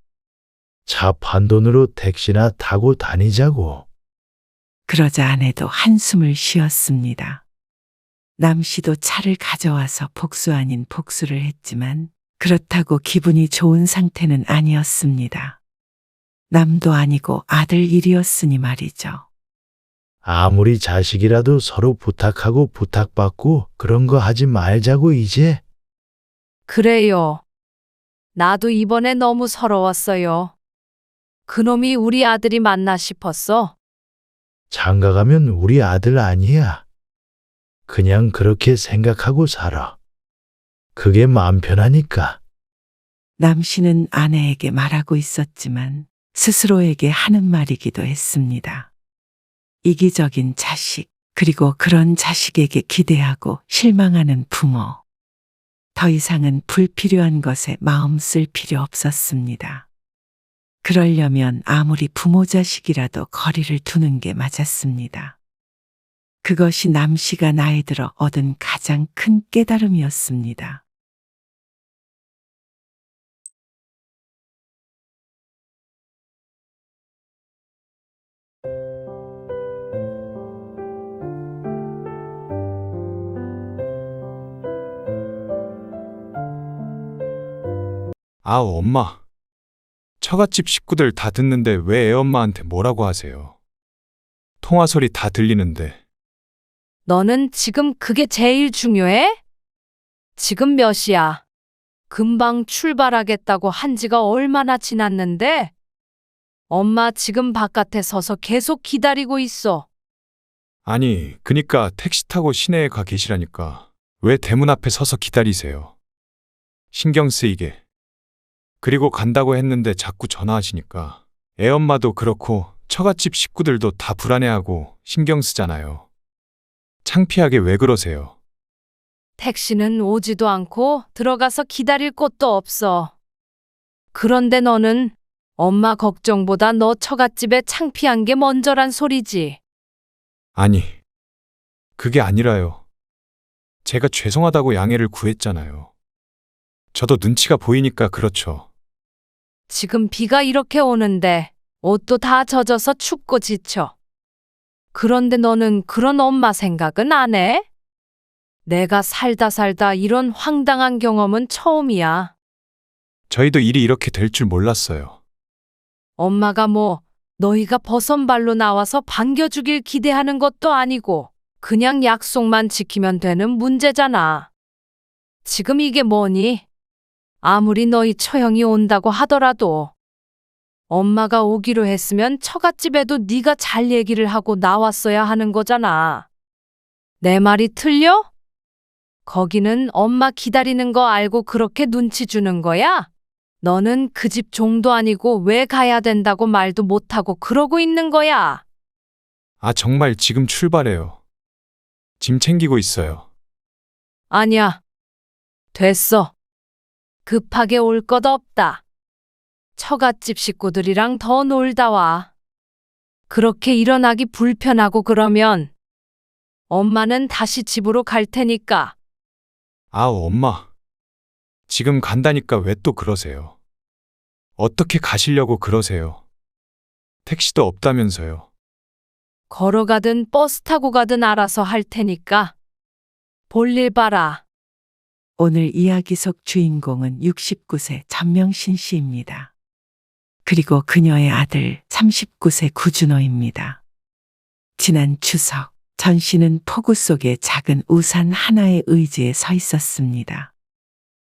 차 판 돈으로 택시나 타고 다니자고. 그러자 아내도 한숨을 쉬었습니다. 남 씨도 차를 가져와서 복수 아닌 복수를 했지만 그렇다고 기분이 좋은 상태는 아니었습니다. 남도 아니고 아들 일이었으니 말이죠. 아무리 자식이라도 서로 부탁하고 부탁받고 그런 거 하지 말자고 이제. 그래요. 나도 이번에 너무 서러웠어요. 그놈이 우리 아들이 맞나 싶었어. 장가 가면 우리 아들 아니야. 그냥 그렇게 생각하고 살아. 그게 마음 편하니까. 남 씨는 아내에게 말하고 있었지만 스스로에게 하는 말이기도 했습니다. 이기적인 자식, 그리고 그런 자식에게 기대하고 실망하는 부모. 더 이상은 불필요한 것에 마음 쓸 필요 없었습니다. 그러려면 아무리 부모 자식이라도 거리를 두는 게 맞았습니다. 그것이 남 씨가 나이 들어 얻은 가장 큰 깨달음이었습니다. 아우, 엄마. 처갓집 식구들 다 듣는데 왜 애엄마한테 뭐라고 하세요? 통화 소리 다 들리는데. 너는 지금 그게 제일 중요해? 지금 몇 시야? 금방 출발하겠다고 한 지가 얼마나 지났는데? 엄마 지금 바깥에 서서 계속 기다리고 있어. 아니, 그니까 택시 타고 시내에 가 계시라니까. 왜 대문 앞에 서서 기다리세요? 신경 쓰이게. 그리고 간다고 했는데 자꾸 전화하시니까. 애엄마도 그렇고 처갓집 식구들도 다 불안해하고 신경 쓰잖아요. 창피하게 왜 그러세요? 택시는 오지도 않고 들어가서 기다릴 곳도 없어. 그런데 너는 엄마 걱정보다 너 처갓집에 창피한 게 먼저란 소리지. 아니, 그게 아니라요. 제가 죄송하다고 양해를 구했잖아요. 저도 눈치가 보이니까 그렇죠. 지금 비가 이렇게 오는데 옷도 다 젖어서 춥고 지쳐. 그런데 너는 그런 엄마 생각은 안 해? 내가 살다 이런 황당한 경험은 처음이야. 저희도 일이 이렇게 될 줄 몰랐어요. 엄마가 뭐 너희가 버선발로 나와서 반겨주길 기대하는 것도 아니고 그냥 약속만 지키면 되는 문제잖아. 지금 이게 뭐니? 아무리 너희 처형이 온다고 하더라도 엄마가 오기로 했으면 처갓집에도 네가 잘 얘기를 하고 나왔어야 하는 거잖아. 내 말이 틀려? 거기는 엄마 기다리는 거 알고 그렇게 눈치 주는 거야? 너는 그 집 종도 아니고 왜 가야 된다고 말도 못하고 그러고 있는 거야? 아, 정말 지금 출발해요. 짐 챙기고 있어요. 아니야. 됐어. 급하게 올 것 없다. 처갓집 식구들이랑 더 놀다 와. 그렇게 일어나기 불편하고 그러면 엄마는 다시 집으로 갈 테니까. 아우, 엄마. 지금 간다니까 왜 또 그러세요? 어떻게 가시려고 그러세요? 택시도 없다면서요. 걸어가든 버스 타고 가든 알아서 할 테니까. 볼일 봐라. 오늘 이야기 속 주인공은 69세 전명신 씨입니다. 그리고 그녀의 아들 39세 구준호입니다. 지난 추석, 전 씨는 폭우 속에 작은 우산 하나의 의지에 서 있었습니다.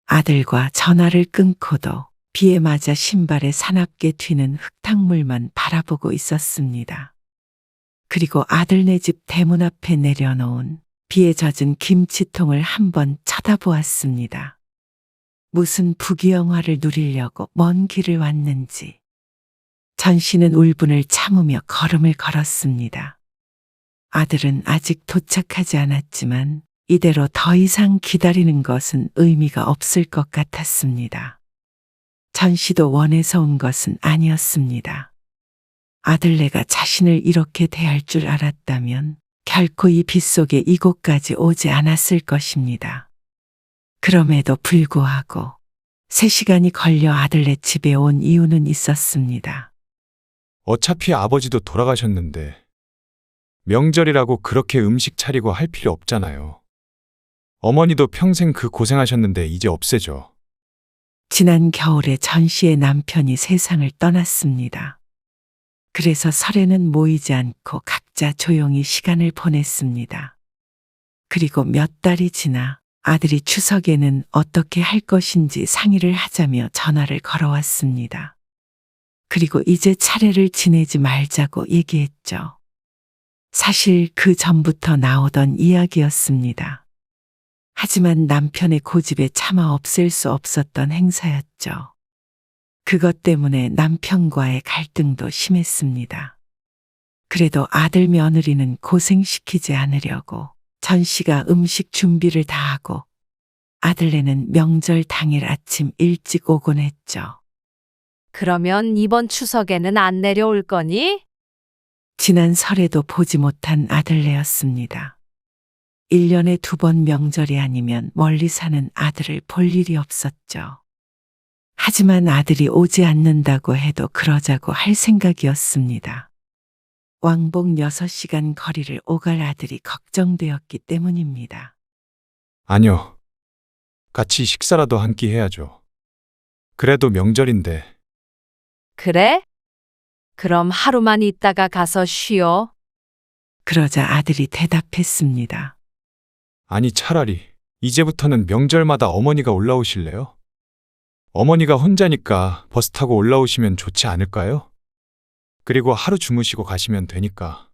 아들과 전화를 끊고도 비에 맞아 신발에 사납게 튀는 흙탕물만 바라보고 있었습니다. 그리고 아들네 집 대문 앞에 내려놓은 비에 젖은 김치통을 한번 쳐다보았습니다. 무슨 부귀영화를 누리려고 먼 길을 왔는지. 전 씨는 울분을 참으며 걸음을 걸었습니다. 아들은 아직 도착하지 않았지만 이대로 더 이상 기다리는 것은 의미가 없을 것 같았습니다. 전 씨도 원해서 온 것은 아니었습니다. 아들네가 자신을 이렇게 대할 줄 알았다면 결코 이 빗속에 이곳까지 오지 않았을 것입니다. 그럼에도 불구하고 3시간이 걸려 아들네 집에 온 이유는 있었습니다. 어차피 아버지도 돌아가셨는데 명절이라고 그렇게 음식 차리고 할 필요 없잖아요. 어머니도 평생 그 고생하셨는데 이제 없애죠. 지난 겨울에 전 씨의 남편이 세상을 떠났습니다. 그래서 설에는 모이지 않고 각자 조용히 시간을 보냈습니다. 그리고 몇 달이 지나 아들이 추석에는 어떻게 할 것인지 상의를 하자며 전화를 걸어왔습니다. 그리고 이제 차례를 지내지 말자고 얘기했죠. 사실 그 전부터 나오던 이야기였습니다. 하지만 남편의 고집에 차마 없앨 수 없었던 행사였죠. 그것 때문에 남편과의 갈등도 심했습니다. 그래도 아들 며느리는 고생시키지 않으려고 전 씨가 음식 준비를 다 하고 아들네는 명절 당일 아침 일찍 오곤 했죠. 그러면 이번 추석에는 안 내려올 거니? 지난 설에도 보지 못한 아들네였습니다. 1년에 2번 명절이 아니면 멀리 사는 아들을 볼 일이 없었죠. 하지만 아들이 오지 않는다고 해도 그러자고 할 생각이었습니다. 왕복 6시간 거리를 오갈 아들이 걱정되었기 때문입니다. 아니요. 같이 식사라도 한 끼 해야죠. 그래도 명절인데. 그래? 그럼 하루만 있다가 가서 쉬어. 그러자 아들이 대답했습니다. 아니, 차라리 이제부터는 명절마다 어머니가 올라오실래요? 어머니가 혼자니까 버스 타고 올라오시면 좋지 않을까요? 그리고 하루 주무시고 가시면 되니까.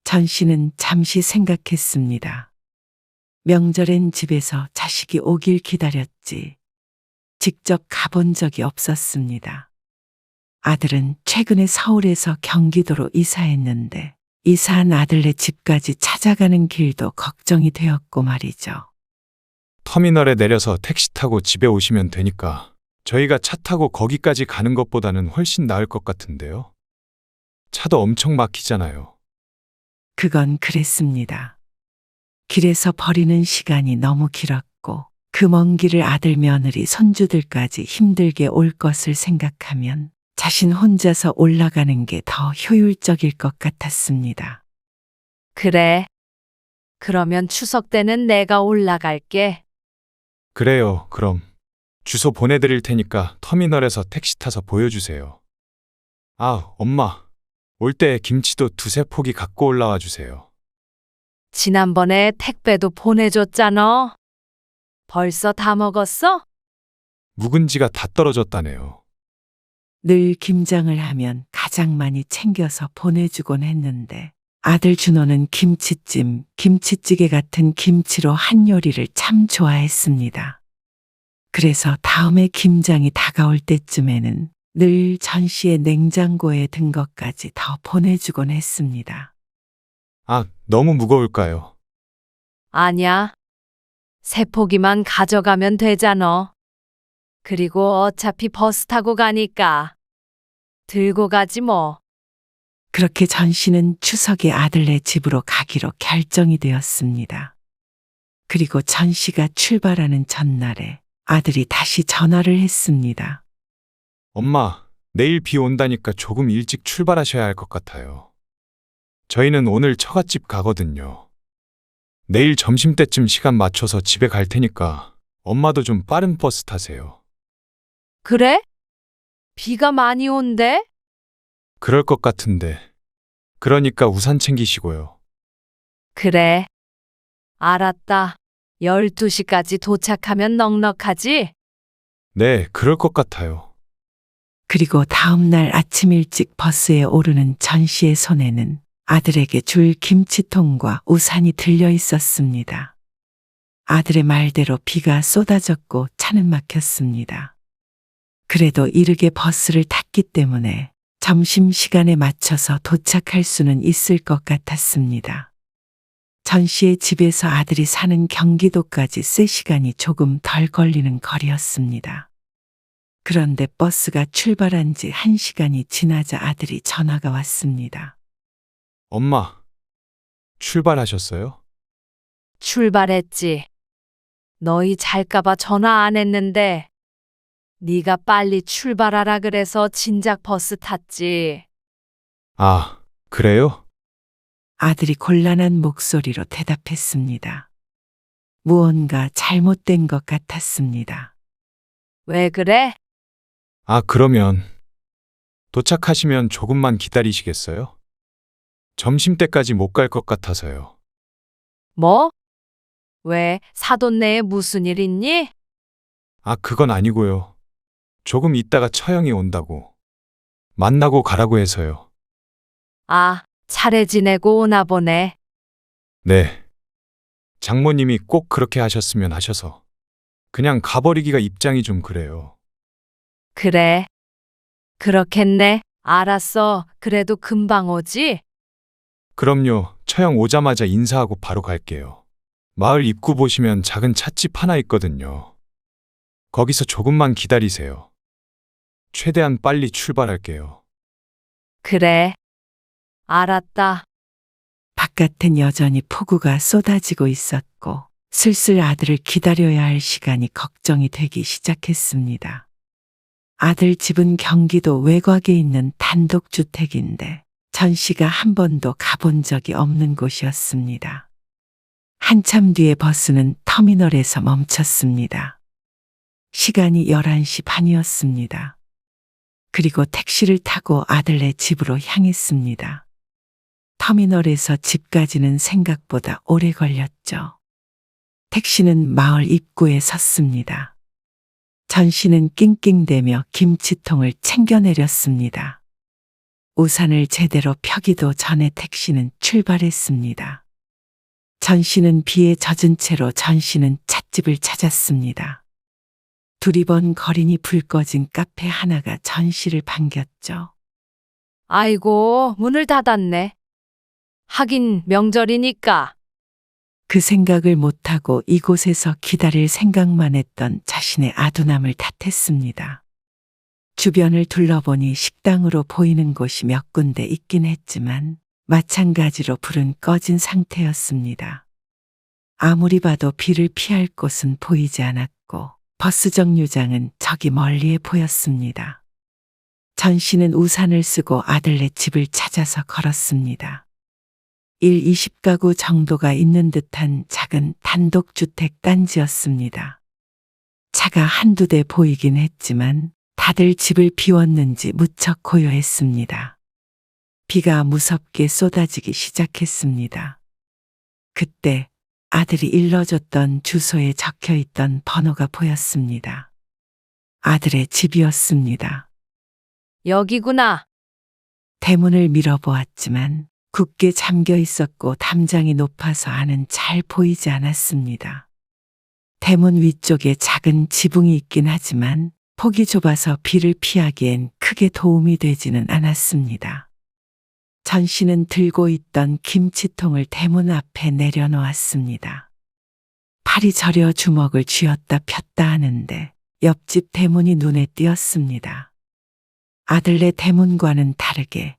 전 씨는 잠시 생각했습니다. 명절엔 집에서 자식이 오길 기다렸지. 직접 가본 적이 없었습니다. 아들은 최근에 서울에서 경기도로 이사했는데 이사한 아들네 집까지 찾아가는 길도 걱정이 되었고 말이죠. 터미널에 내려서 택시 타고 집에 오시면 되니까 저희가 차 타고 거기까지 가는 것보다는 훨씬 나을 것 같은데요. 차도 엄청 막히잖아요. 그건 그랬습니다. 길에서 버리는 시간이 너무 길었고 그 먼 길을 아들 며느리 손주들까지 힘들게 올 것을 생각하면 자신 혼자서 올라가는 게 더 효율적일 것 같았습니다. 그래. 그러면 추석 때는 내가 올라갈게. 그래요, 그럼. 주소 보내드릴 테니까 터미널에서 택시 타서 보여주세요. 아, 엄마. 올 때 김치도 두세 포기 갖고 올라와 주세요. 지난번에 택배도 보내줬잖아. 벌써 다 먹었어? 묵은지가 다 떨어졌다네요. 늘 김장을 하면 가장 많이 챙겨서 보내주곤 했는데 아들 준호는 김치찜, 김치찌개 같은 김치로 한 요리를 참 좋아했습니다. 그래서 다음에 김장이 다가올 때쯤에는 늘 전 씨의 냉장고에 든 것까지 더 보내주곤 했습니다. 아, 너무 무거울까요? 아냐. 세 포기만 가져가면 되잖아. 그리고 어차피 버스 타고 가니까 들고 가지 뭐. 그렇게 전 씨는 추석에 아들네 집으로 가기로 결정이 되었습니다. 그리고 전 씨가 출발하는 전날에 아들이 다시 전화를 했습니다. 엄마, 내일 비 온다니까 조금 일찍 출발하셔야 할 것 같아요. 저희는 오늘 처갓집 가거든요. 내일 점심때쯤 시간 맞춰서 집에 갈 테니까 엄마도 좀 빠른 버스 타세요. 그래? 비가 많이 온대? 그럴 것 같은데. 그러니까 우산 챙기시고요. 그래. 알았다. 12시까지 도착하면 넉넉하지? 네, 그럴 것 같아요. 그리고 다음 날 아침 일찍 버스에 오르는 전 씨의 손에는 아들에게 줄 김치통과 우산이 들려 있었습니다. 아들의 말대로 비가 쏟아졌고 차는 막혔습니다. 그래도 이르게 버스를 탔기 때문에 점심시간에 맞춰서 도착할 수는 있을 것 같았습니다. 전 씨의 집에서 아들이 사는 경기도까지 3시간이 조금 덜 걸리는 거리였습니다. 그런데 버스가 출발한 지 1시간이 지나자 아들이 전화가 왔습니다. 엄마, 출발하셨어요? 출발했지. 너희 잘까봐 전화 안 했는데 네가 빨리 출발하라 그래서 진작 버스 탔지. 아, 그래요? 아들이 곤란한 목소리로 대답했습니다. 무언가 잘못된 것 같았습니다. 왜 그래? 아, 그러면 도착하시면 조금만 기다리시겠어요? 점심때까지 못 갈 것 같아서요. 뭐? 왜 사돈네에 무슨 일 있니? 아, 그건 아니고요. 조금 있다가 처형이 온다고. 만나고 가라고 해서요. 아, 차례 지내고 오나 보네. 네. 장모님이 꼭 그렇게 하셨으면 하셔서. 그냥 가버리기가 입장이 좀 그래요. 그래. 그렇겠네. 알았어. 그래도 금방 오지? 그럼요. 처형 오자마자 인사하고 바로 갈게요. 마을 입구 보시면 작은 찻집 하나 있거든요. 거기서 조금만 기다리세요. 최대한 빨리 출발할게요. 그래. 알았다. 바깥은 여전히 폭우가 쏟아지고 있었고 슬슬 아들을 기다려야 할 시간이 걱정이 되기 시작했습니다. 아들 집은 경기도 외곽에 있는 단독주택인데 전 씨가 한 번도 가본 적이 없는 곳이었습니다. 한참 뒤에 버스는 터미널에서 멈췄습니다. 시간이 11시 반이었습니다. 그리고 택시를 타고 아들네 집으로 향했습니다. 터미널에서 집까지는 생각보다 오래 걸렸죠. 택시는 마을 입구에 섰습니다. 전 씨는 낑낑대며 김치통을 챙겨 내렸습니다. 우산을 제대로 펴기도 전에 택시는 출발했습니다. 전 씨는 비에 젖은 채로 전 씨는 찻집을 찾았습니다. 두리번 거리니 불 꺼진 카페 하나가 전 씨를 반겼죠. 아이고, 문을 닫았네. 하긴 명절이니까. 그 생각을 못하고 이곳에서 기다릴 생각만 했던 자신의 아둔함을 탓했습니다. 주변을 둘러보니 식당으로 보이는 곳이 몇 군데 있긴 했지만 마찬가지로 불은 꺼진 상태였습니다. 아무리 봐도 비를 피할 곳은 보이지 않았고 버스 정류장은 저기 멀리에 보였습니다. 전 씨는 우산을 쓰고 아들네 집을 찾아서 걸었습니다. 20가구 정도가 있는 듯한 작은 단독주택 단지였습니다. 차가 한두 대 보이긴 했지만 다들 집을 비웠는지 무척 고요했습니다. 비가 무섭게 쏟아지기 시작했습니다. 그때 아들이 일러줬던 주소에 적혀 있던 번호가 보였습니다. 아들의 집이었습니다. 여기구나. 대문을 밀어보았지만 굳게 잠겨 있었고 담장이 높아서 안은 잘 보이지 않았습니다. 대문 위쪽에 작은 지붕이 있긴 하지만 폭이 좁아서 비를 피하기엔 크게 도움이 되지는 않았습니다. 전 씨는 들고 있던 김치통을 대문 앞에 내려놓았습니다. 팔이 저려 주먹을 쥐었다 폈다 하는데 옆집 대문이 눈에 띄었습니다. 아들네 대문과는 다르게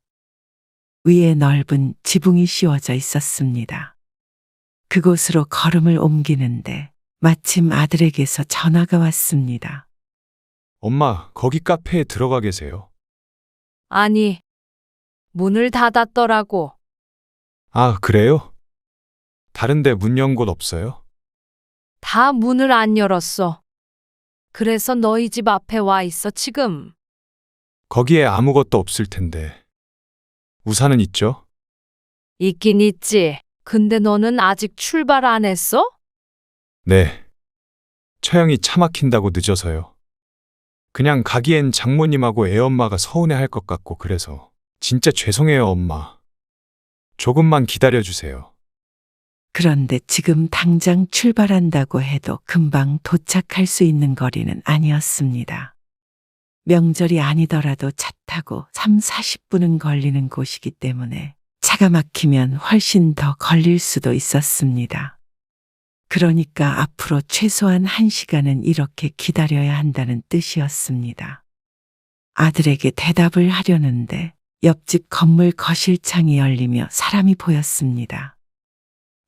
위에 넓은 지붕이 씌워져 있었습니다. 그곳으로 걸음을 옮기는데 마침 아들에게서 전화가 왔습니다. 엄마, 거기 카페에 들어가 계세요. 아니, 문을 닫았더라고. 아, 그래요? 다른데 문 연 곳 없어요? 다 문을 안 열었어. 그래서 너희 집 앞에 와 있어, 지금. 거기에 아무것도 없을 텐데. 우산은 있죠? 있긴 있지. 근데 너는 아직 출발 안 했어? 네. 처형이 차 막힌다고 늦어서요. 그냥 가기엔 장모님하고 애엄마가 서운해할 것 같고 그래서. 진짜 죄송해요, 엄마. 조금만 기다려주세요. 그런데 지금 당장 출발한다고 해도 금방 도착할 수 있는 거리는 아니었습니다. 명절이 아니더라도 차 타고 30-40분은 걸리는 곳이기 때문에 차가 막히면 훨씬 더 걸릴 수도 있었습니다. 그러니까 앞으로 최소한 1시간은 이렇게 기다려야 한다는 뜻이었습니다. 아들에게 대답을 하려는데 옆집 건물 거실창이 열리며 사람이 보였습니다.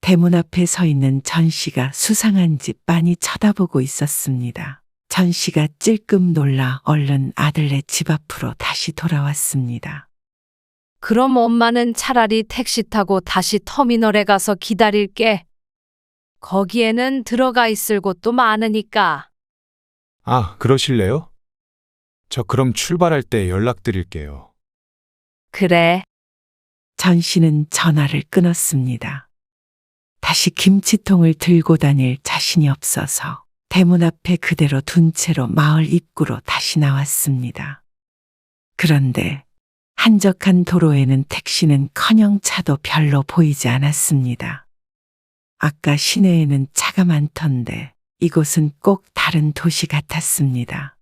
대문 앞에 서 있는 전 씨가 수상한 집 빤히 쳐다보고 있었습니다. 전 씨가 찔끔 놀라 얼른 아들네 집 앞으로 다시 돌아왔습니다. 그럼 엄마는 차라리 택시 타고 다시 터미널에 가서 기다릴게. 거기에는 들어가 있을 곳도 많으니까. 아, 그러실래요? 저 그럼 출발할 때 연락드릴게요. 그래. 전 씨는 전화를 끊었습니다. 다시 김치통을 들고 다닐 자신이 없어서 대문 앞에 그대로 둔 채로 마을 입구로 다시 나왔습니다. 그런데 한적한 도로에는 택시는커녕 차도 별로 보이지 않았습니다. 아까 시내에는 차가 많던데 이곳은 꼭 다른 도시 같았습니다.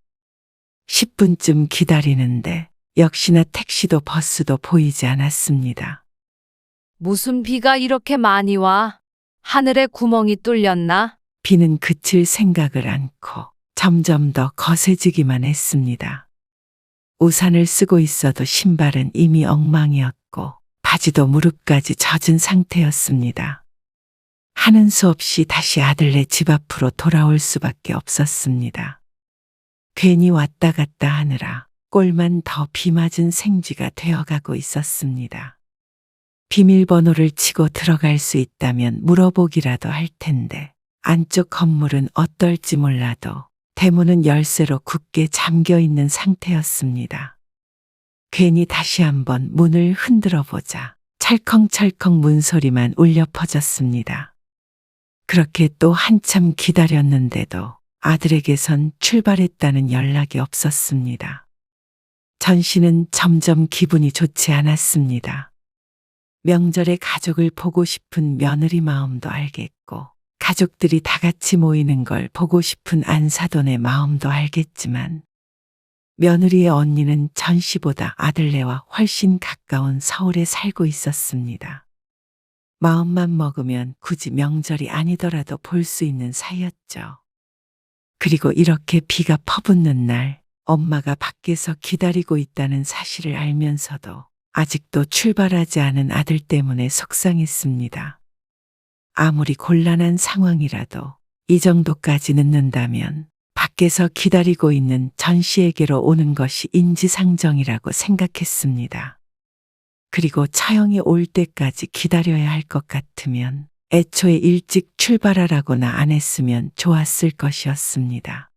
10분쯤 기다리는데 역시나 택시도 버스도 보이지 않았습니다. 무슨 비가 이렇게 많이 와? 하늘에 구멍이 뚫렸나? 비는 그칠 생각을 않고 점점 더 거세지기만 했습니다. 우산을 쓰고 있어도 신발은 이미 엉망이었고 바지도 무릎까지 젖은 상태였습니다. 하는 수 없이 다시 아들네 집 앞으로 돌아올 수밖에 없었습니다. 괜히 왔다 갔다 하느라 꼴만 더 비 맞은 생쥐가 되어가고 있었습니다. 비밀번호를 치고 들어갈 수 있다면 물어보기라도 할 텐데 안쪽 건물은 어떨지 몰라도 대문은 열쇠로 굳게 잠겨 있는 상태였습니다. 괜히 다시 한번 문을 흔들어 보자 찰컹찰컹 문소리만 울려 퍼졌습니다. 그렇게 또 한참 기다렸는데도 아들에게선 출발했다는 연락이 없었습니다. 전 씨는 점점 기분이 좋지 않았습니다. 명절에 가족을 보고 싶은 며느리 마음도 알겠고, 가족들이 다 같이 모이는 걸 보고 싶은 안사돈의 마음도 알겠지만, 며느리의 언니는 전 씨보다 아들네와 훨씬 가까운 서울에 살고 있었습니다. 마음만 먹으면 굳이 명절이 아니더라도 볼 수 있는 사이였죠. 그리고 이렇게 비가 퍼붓는 날, 엄마가 밖에서 기다리고 있다는 사실을 알면서도 아직도 출발하지 않은 아들 때문에 속상했습니다. 아무리 곤란한 상황이라도 이 정도까지 늦는다면 밖에서 기다리고 있는 전 씨에게로 오는 것이 인지상정이라고 생각했습니다. 그리고 처형이 올 때까지 기다려야 할 것 같으면 애초에 일찍 출발하라고나 안 했으면 좋았을 것이었습니다.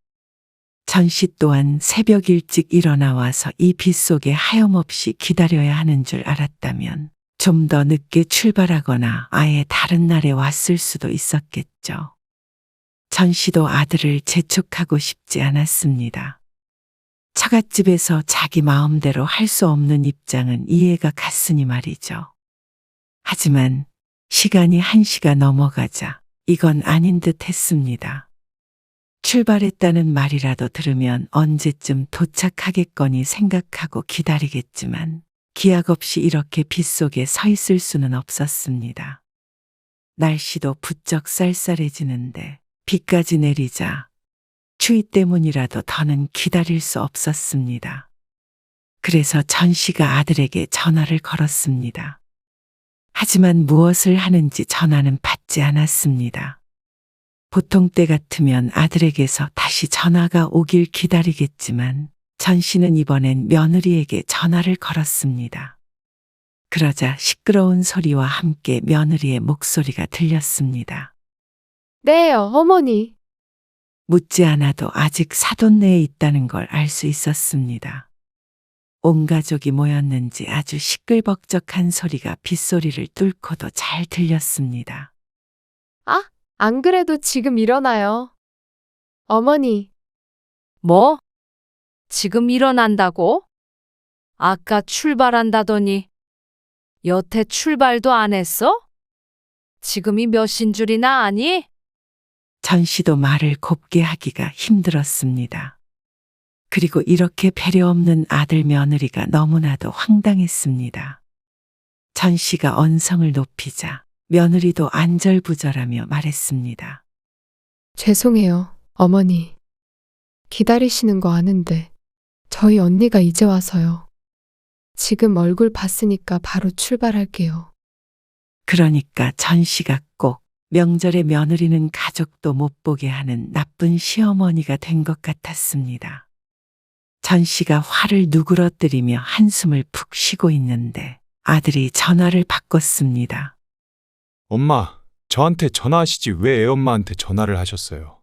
전 씨 또한 새벽 일찍 일어나 와서 이 빗속에 하염없이 기다려야 하는 줄 알았다면 좀 더 늦게 출발하거나 아예 다른 날에 왔을 수도 있었겠죠. 전 씨도 아들을 재촉하고 싶지 않았습니다. 처갓집에서 자기 마음대로 할 수 없는 입장은 이해가 갔으니 말이죠. 하지만 시간이 1시가 넘어가자 이건 아닌 듯 했습니다. 출발했다는 말이라도 들으면 언제쯤 도착하겠거니 생각하고 기다리겠지만 기약 없이 이렇게 빗속에 서 있을 수는 없었습니다. 날씨도 부쩍 쌀쌀해지는데 비까지 내리자 추위 때문이라도 더는 기다릴 수 없었습니다. 그래서 전 씨가 아들에게 전화를 걸었습니다. 하지만 무엇을 하는지 전화는 받지 않았습니다. 보통 때 같으면 아들에게서 다시 전화가 오길 기다리겠지만 전 씨는 이번엔 며느리에게 전화를 걸었습니다. 그러자 시끄러운 소리와 함께 며느리의 목소리가 들렸습니다. 네, 어머니. 묻지 않아도 아직 사돈 내에 있다는 걸 알 수 있었습니다. 온 가족이 모였는지 아주 시끌벅적한 소리가 빗소리를 뚫고도 잘 들렸습니다. 아, 안 그래도 지금 일어나요. 어머니, 뭐? 지금 일어난다고? 아까 출발한다더니 여태 출발도 안 했어? 지금이 몇 신 줄이나 아니? 전 씨도 말을 곱게 하기가 힘들었습니다. 그리고 이렇게 배려 없는 아들 며느리가 너무나도 황당했습니다. 전 씨가 언성을 높이자 며느리도 안절부절하며 말했습니다. 죄송해요, 어머니. 기다리시는 거 아는데 저희 언니가 이제 와서요. 지금 얼굴 봤으니까 바로 출발할게요. 그러니까 전 씨가 꼭 명절에 며느리는 가족도 못 보게 하는 나쁜 시어머니가 된 것 같았습니다. 전 씨가 화를 누그러뜨리며 한숨을 푹 쉬고 있는데 아들이 전화를 바꿨습니다. 엄마, 저한테 전화하시지 왜 애엄마한테 전화를 하셨어요?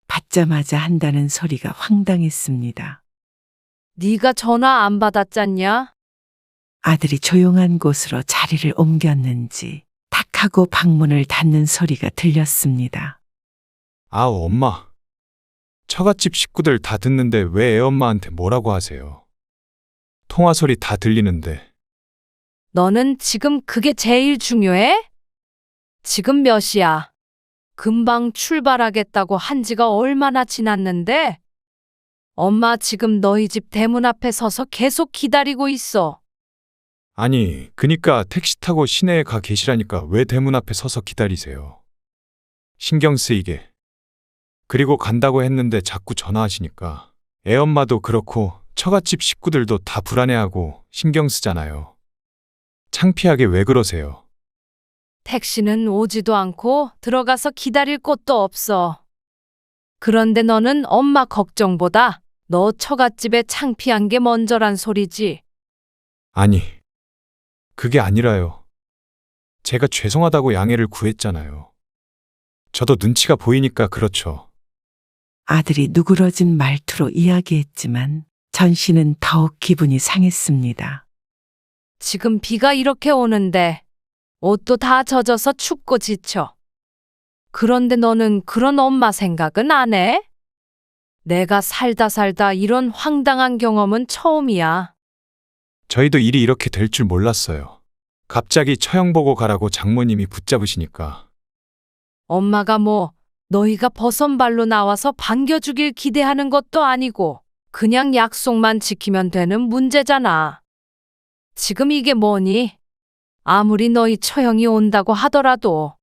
받자마자 한다는 소리가 황당했습니다. 네가 전화 안 받았잖냐? 아들이 조용한 곳으로 자리를 옮겼는지 탁 하고 방문을 닫는 소리가 들렸습니다. 아, 엄마. 처갓집 식구들 다 듣는데 왜 애엄마한테 뭐라고 하세요? 통화 소리 다 들리는데. 너는 지금 그게 제일 중요해? 지금 몇 시야? 금방 출발하겠다고 한 지가 얼마나 지났는데? 엄마 지금 너희 집 대문 앞에 서서 계속 기다리고 있어. 아니, 그니까 택시 타고 시내에 가 계시라니까 왜 대문 앞에 서서 기다리세요? 신경 쓰이게. 그리고 간다고 했는데 자꾸 전화하시니까 애엄마도 그렇고 처갓집 식구들도 다 불안해하고 신경 쓰잖아요. 창피하게 왜 그러세요? 택시는 오지도 않고 들어가서 기다릴 곳도 없어. 그런데 너는 엄마 걱정보다 너 처갓집에 창피한 게 먼저란 소리지. 아니, 그게 아니라요. 제가 죄송하다고 양해를 구했잖아요. 저도 눈치가 보이니까 그렇죠. 아들이 누그러진 말투로 이야기했지만 전 씨는 더욱 기분이 상했습니다. 지금 비가 이렇게 오는데 옷도 다 젖어서 춥고 지쳐. 그런데 너는 그런 엄마 생각은 안 해? 내가 살다 이런 황당한 경험은 처음이야. 저희도 일이 이렇게 될 줄 몰랐어요. 갑자기 처형 보고 가라고 장모님이 붙잡으시니까. 엄마가 뭐 너희가 버선발로 나와서 반겨주길 기대하는 것도 아니고 그냥 약속만 지키면 되는 문제잖아. 지금 이게 뭐니? 아무리 너희 처형이 온다고 하더라도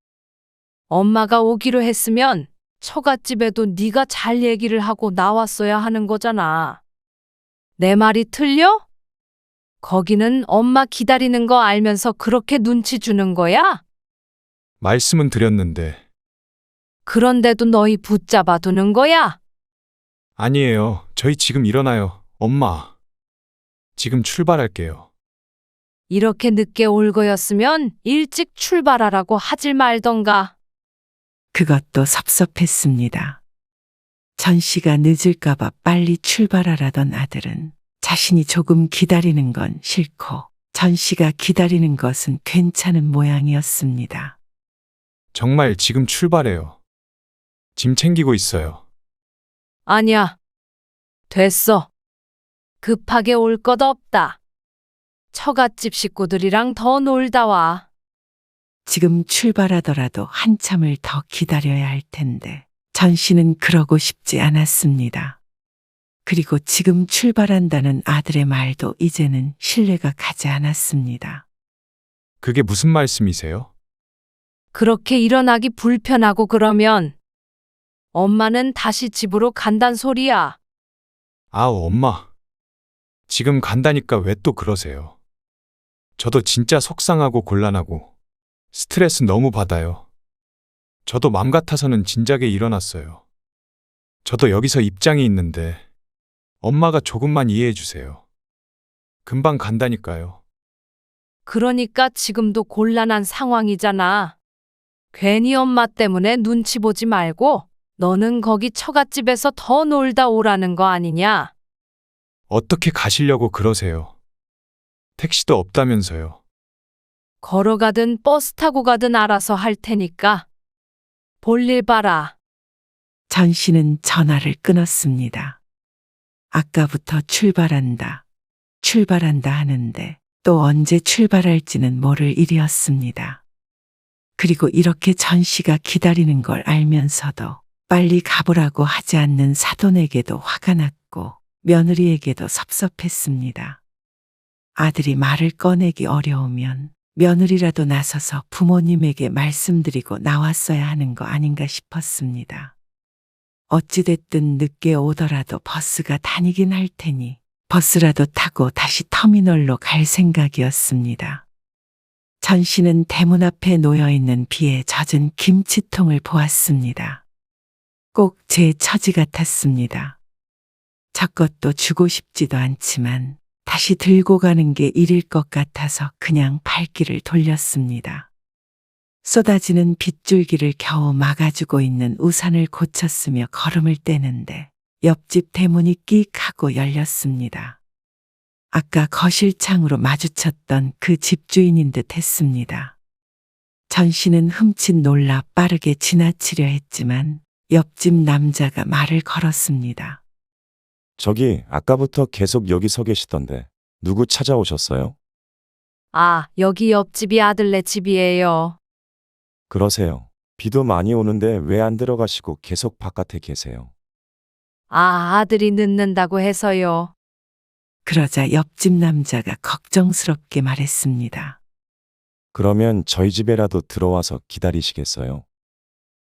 엄마가 오기로 했으면 처갓집에도 네가 잘 얘기를 하고 나왔어야 하는 거잖아. 내 말이 틀려? 거기는 엄마 기다리는 거 알면서 그렇게 눈치 주는 거야? 말씀은 드렸는데. 그런데도 너희 붙잡아 두는 거야? 아니에요. 저희 지금 일어나요. 엄마. 지금 출발할게요. 이렇게 늦게 올 거였으면 일찍 출발하라고 하질 말던가. 그것도 섭섭했습니다. 전 씨가 늦을까봐 빨리 출발하라던 아들은 자신이 조금 기다리는 건 싫고 전 씨가 기다리는 것은 괜찮은 모양이었습니다. 정말 지금 출발해요. 짐 챙기고 있어요. 아니야. 됐어. 급하게 올 것 없다. 처갓집 식구들이랑 더 놀다 와. 지금 출발하더라도 한참을 더 기다려야 할 텐데 전 씨는 그러고 싶지 않았습니다. 그리고 지금 출발한다는 아들의 말도 이제는 신뢰가 가지 않았습니다. 그게 무슨 말씀이세요? 그렇게 일어나기 불편하고 그러면 엄마는 다시 집으로 간단 소리야. 아우, 엄마. 지금 간다니까 왜 또 그러세요? 저도 진짜 속상하고 곤란하고 스트레스 너무 받아요. 저도 맘 같아서는 진작에 일어났어요. 저도 여기서 입장이 있는데 엄마가 조금만 이해해 주세요. 금방 간다니까요. 그러니까 지금도 곤란한 상황이잖아. 괜히 엄마 때문에 눈치 보지 말고 너는 거기 처갓집에서 더 놀다 오라는 거 아니냐? 어떻게 가시려고 그러세요? 택시도 없다면서요. 걸어가든 버스 타고 가든 알아서 할 테니까 볼일 봐라. 전 씨는 전화를 끊었습니다. 아까부터 출발한다 하는데 또 언제 출발할지는 모를 일이었습니다. 그리고 이렇게 전 씨가 기다리는 걸 알면서도 빨리 가보라고 하지 않는 사돈에게도 화가 났고 며느리에게도 섭섭했습니다. 아들이 말을 꺼내기 어려우면 며느리라도 나서서 부모님에게 말씀드리고 나왔어야 하는 거 아닌가 싶었습니다. 어찌됐든 늦게 오더라도 버스가 다니긴 할 테니 버스라도 타고 다시 터미널로 갈 생각이었습니다. 전 씨는 대문 앞에 놓여있는 비에 젖은 김치통을 보았습니다. 꼭 제 처지 같았습니다. 저것도 주고 싶지도 않지만 다시 들고 가는 게 일일 것 같아서 그냥 발길을 돌렸습니다. 쏟아지는 빗줄기를 겨우 막아주고 있는 우산을 고쳤으며 걸음을 떼는데 옆집 대문이 끽 하고 열렸습니다. 아까 거실 창으로 마주쳤던 그 집주인인 듯 했습니다. 전 씨는 흠칫 놀라 빠르게 지나치려 했지만 옆집 남자가 말을 걸었습니다. 저기 아까부터 계속 여기 서 계시던데 누구 찾아오셨어요? 아, 여기 옆집이 아들네 집이에요. 그러세요. 비도 많이 오는데 왜 안 들어가시고 계속 바깥에 계세요? 아, 아들이 늦는다고 해서요. 그러자 옆집 남자가 걱정스럽게 말했습니다. 그러면 저희 집에라도 들어와서 기다리시겠어요?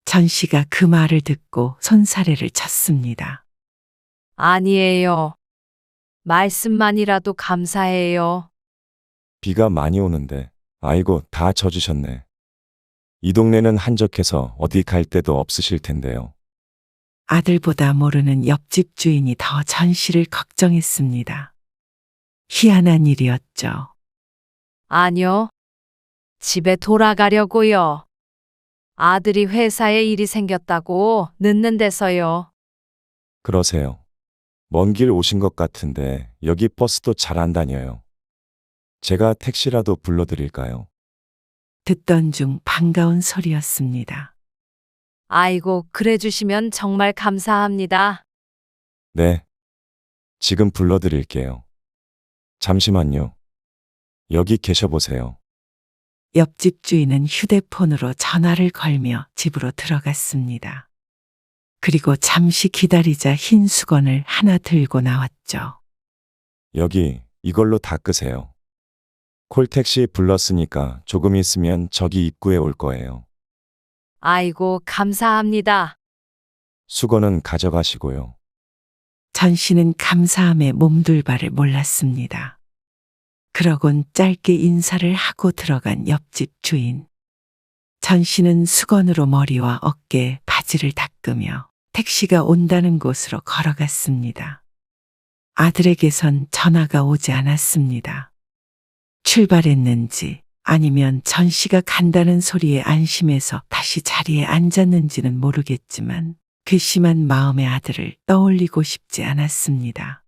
전 씨가 그 말을 듣고 손사래를 쳤습니다. 아니에요. 말씀만이라도 감사해요. 비가 많이 오는데 아이고 다 젖으셨네. 이 동네는 한적해서 어디 갈 데도 없으실 텐데요. 아들보다 모르는 옆집 주인이 더 전 씨를 걱정했습니다. 희한한 일이었죠. 아니요. 집에 돌아가려고요. 아들이 회사에 일이 생겼다고 늦는 데서요. 그러세요. 먼 길 오신 것 같은데 여기 버스도 잘 안 다녀요. 제가 택시라도 불러드릴까요? 듣던 중 반가운 소리였습니다. 아이고, 그래 주시면 정말 감사합니다. 네. 지금 불러드릴게요. 잠시만요. 여기 계셔보세요. 옆집 주인은 휴대폰으로 전화를 걸며 집으로 들어갔습니다. 그리고 잠시 기다리자 흰 수건을 하나 들고 나왔죠. 여기 이걸로 닦으세요. 콜택시 불렀으니까 조금 있으면 저기 입구에 올 거예요. 아이고, 감사합니다. 수건은 가져가시고요. 전 씨는 감사함에 몸둘 바를 몰랐습니다. 그러곤 짧게 인사를 하고 들어간 옆집 주인. 전 씨는 수건으로 머리와 어깨, 바지를 닦으며 택시가 온다는 곳으로 걸어갔습니다. 아들에게선 전화가 오지 않았습니다. 출발했는지 아니면 전 씨가 간다는 소리에 안심해서 다시 자리에 앉았는지는 모르겠지만 괘씸한 마음의 아들을 떠올리고 싶지 않았습니다.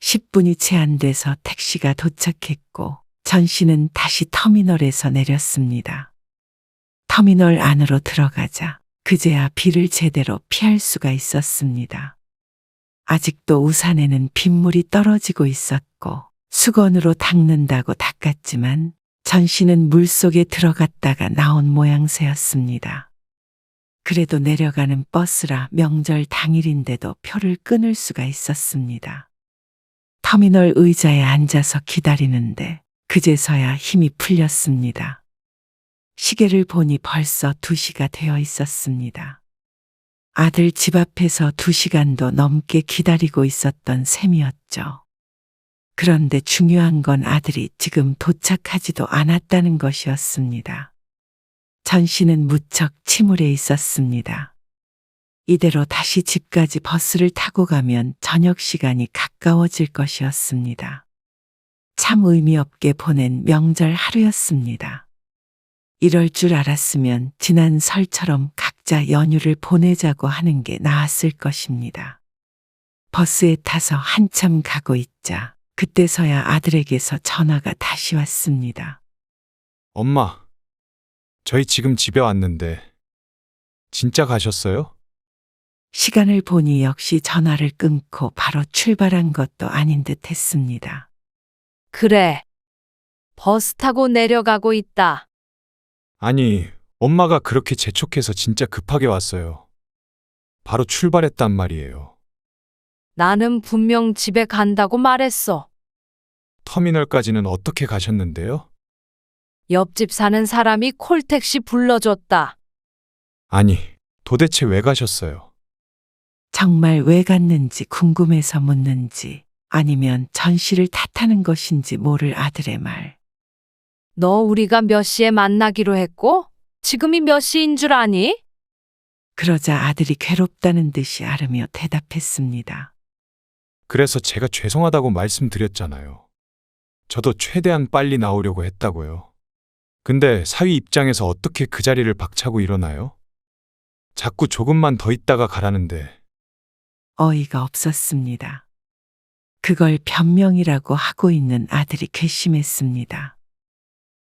10분이 채 안 돼서 택시가 도착했고 전 씨는 다시 터미널에서 내렸습니다. 터미널 안으로 들어가자 그제야 비를 제대로 피할 수가 있었습니다. 아직도 우산에는 빗물이 떨어지고 있었고 수건으로 닦는다고 닦았지만 전 씨는 물속에 들어갔다가 나온 모양새였습니다. 그래도 내려가는 버스라 명절 당일인데도 표를 끊을 수가 있었습니다. 터미널 의자에 앉아서 기다리는데 그제서야 힘이 풀렸습니다. 시계를 보니 벌써 2시가 되어 있었습니다. 아들 집 앞에서 2시간도 넘게 기다리고 있었던 셈이었죠. 그런데 중요한 건 아들이 지금 도착하지도 않았다는 것이었습니다. 전 씨는 무척 침울해 있었습니다. 이대로 다시 집까지 버스를 타고 가면 저녁 시간이 가까워질 것이었습니다. 참 의미 없게 보낸 명절 하루였습니다. 이럴 줄 알았으면 지난 설처럼 각자 연휴를 보내자고 하는 게 나았을 것입니다. 버스에 타서 한참 가고 있자 그때서야 아들에게서 전화가 다시 왔습니다. 엄마, 저희 지금 집에 왔는데 진짜 가셨어요? 시간을 보니 역시 전화를 끊고 바로 출발한 것도 아닌 듯 했습니다. 그래. 버스 타고 내려가고 있다. 아니, 엄마가 그렇게 재촉해서 진짜 급하게 왔어요. 바로 출발했단 말이에요. 나는 분명 집에 간다고 말했어. 터미널까지는 어떻게 가셨는데요? 옆집 사는 사람이 콜택시 불러줬다. 아니, 도대체 왜 가셨어요? 정말 왜 갔는지 궁금해서 묻는지 아니면 전 씨를 탓하는 것인지 모를 아들의 말. 너 우리가 몇 시에 만나기로 했고 지금이 몇 시인 줄 아니? 그러자 아들이 괴롭다는 듯이 아르며 대답했습니다. 그래서 제가 죄송하다고 말씀드렸잖아요. 저도 최대한 빨리 나오려고 했다고요. 근데 사위 입장에서 어떻게 그 자리를 박차고 일어나요? 자꾸 조금만 더 있다가 가라는데. 어이가 없었습니다. 그걸 변명이라고 하고 있는 아들이 괘씸했습니다.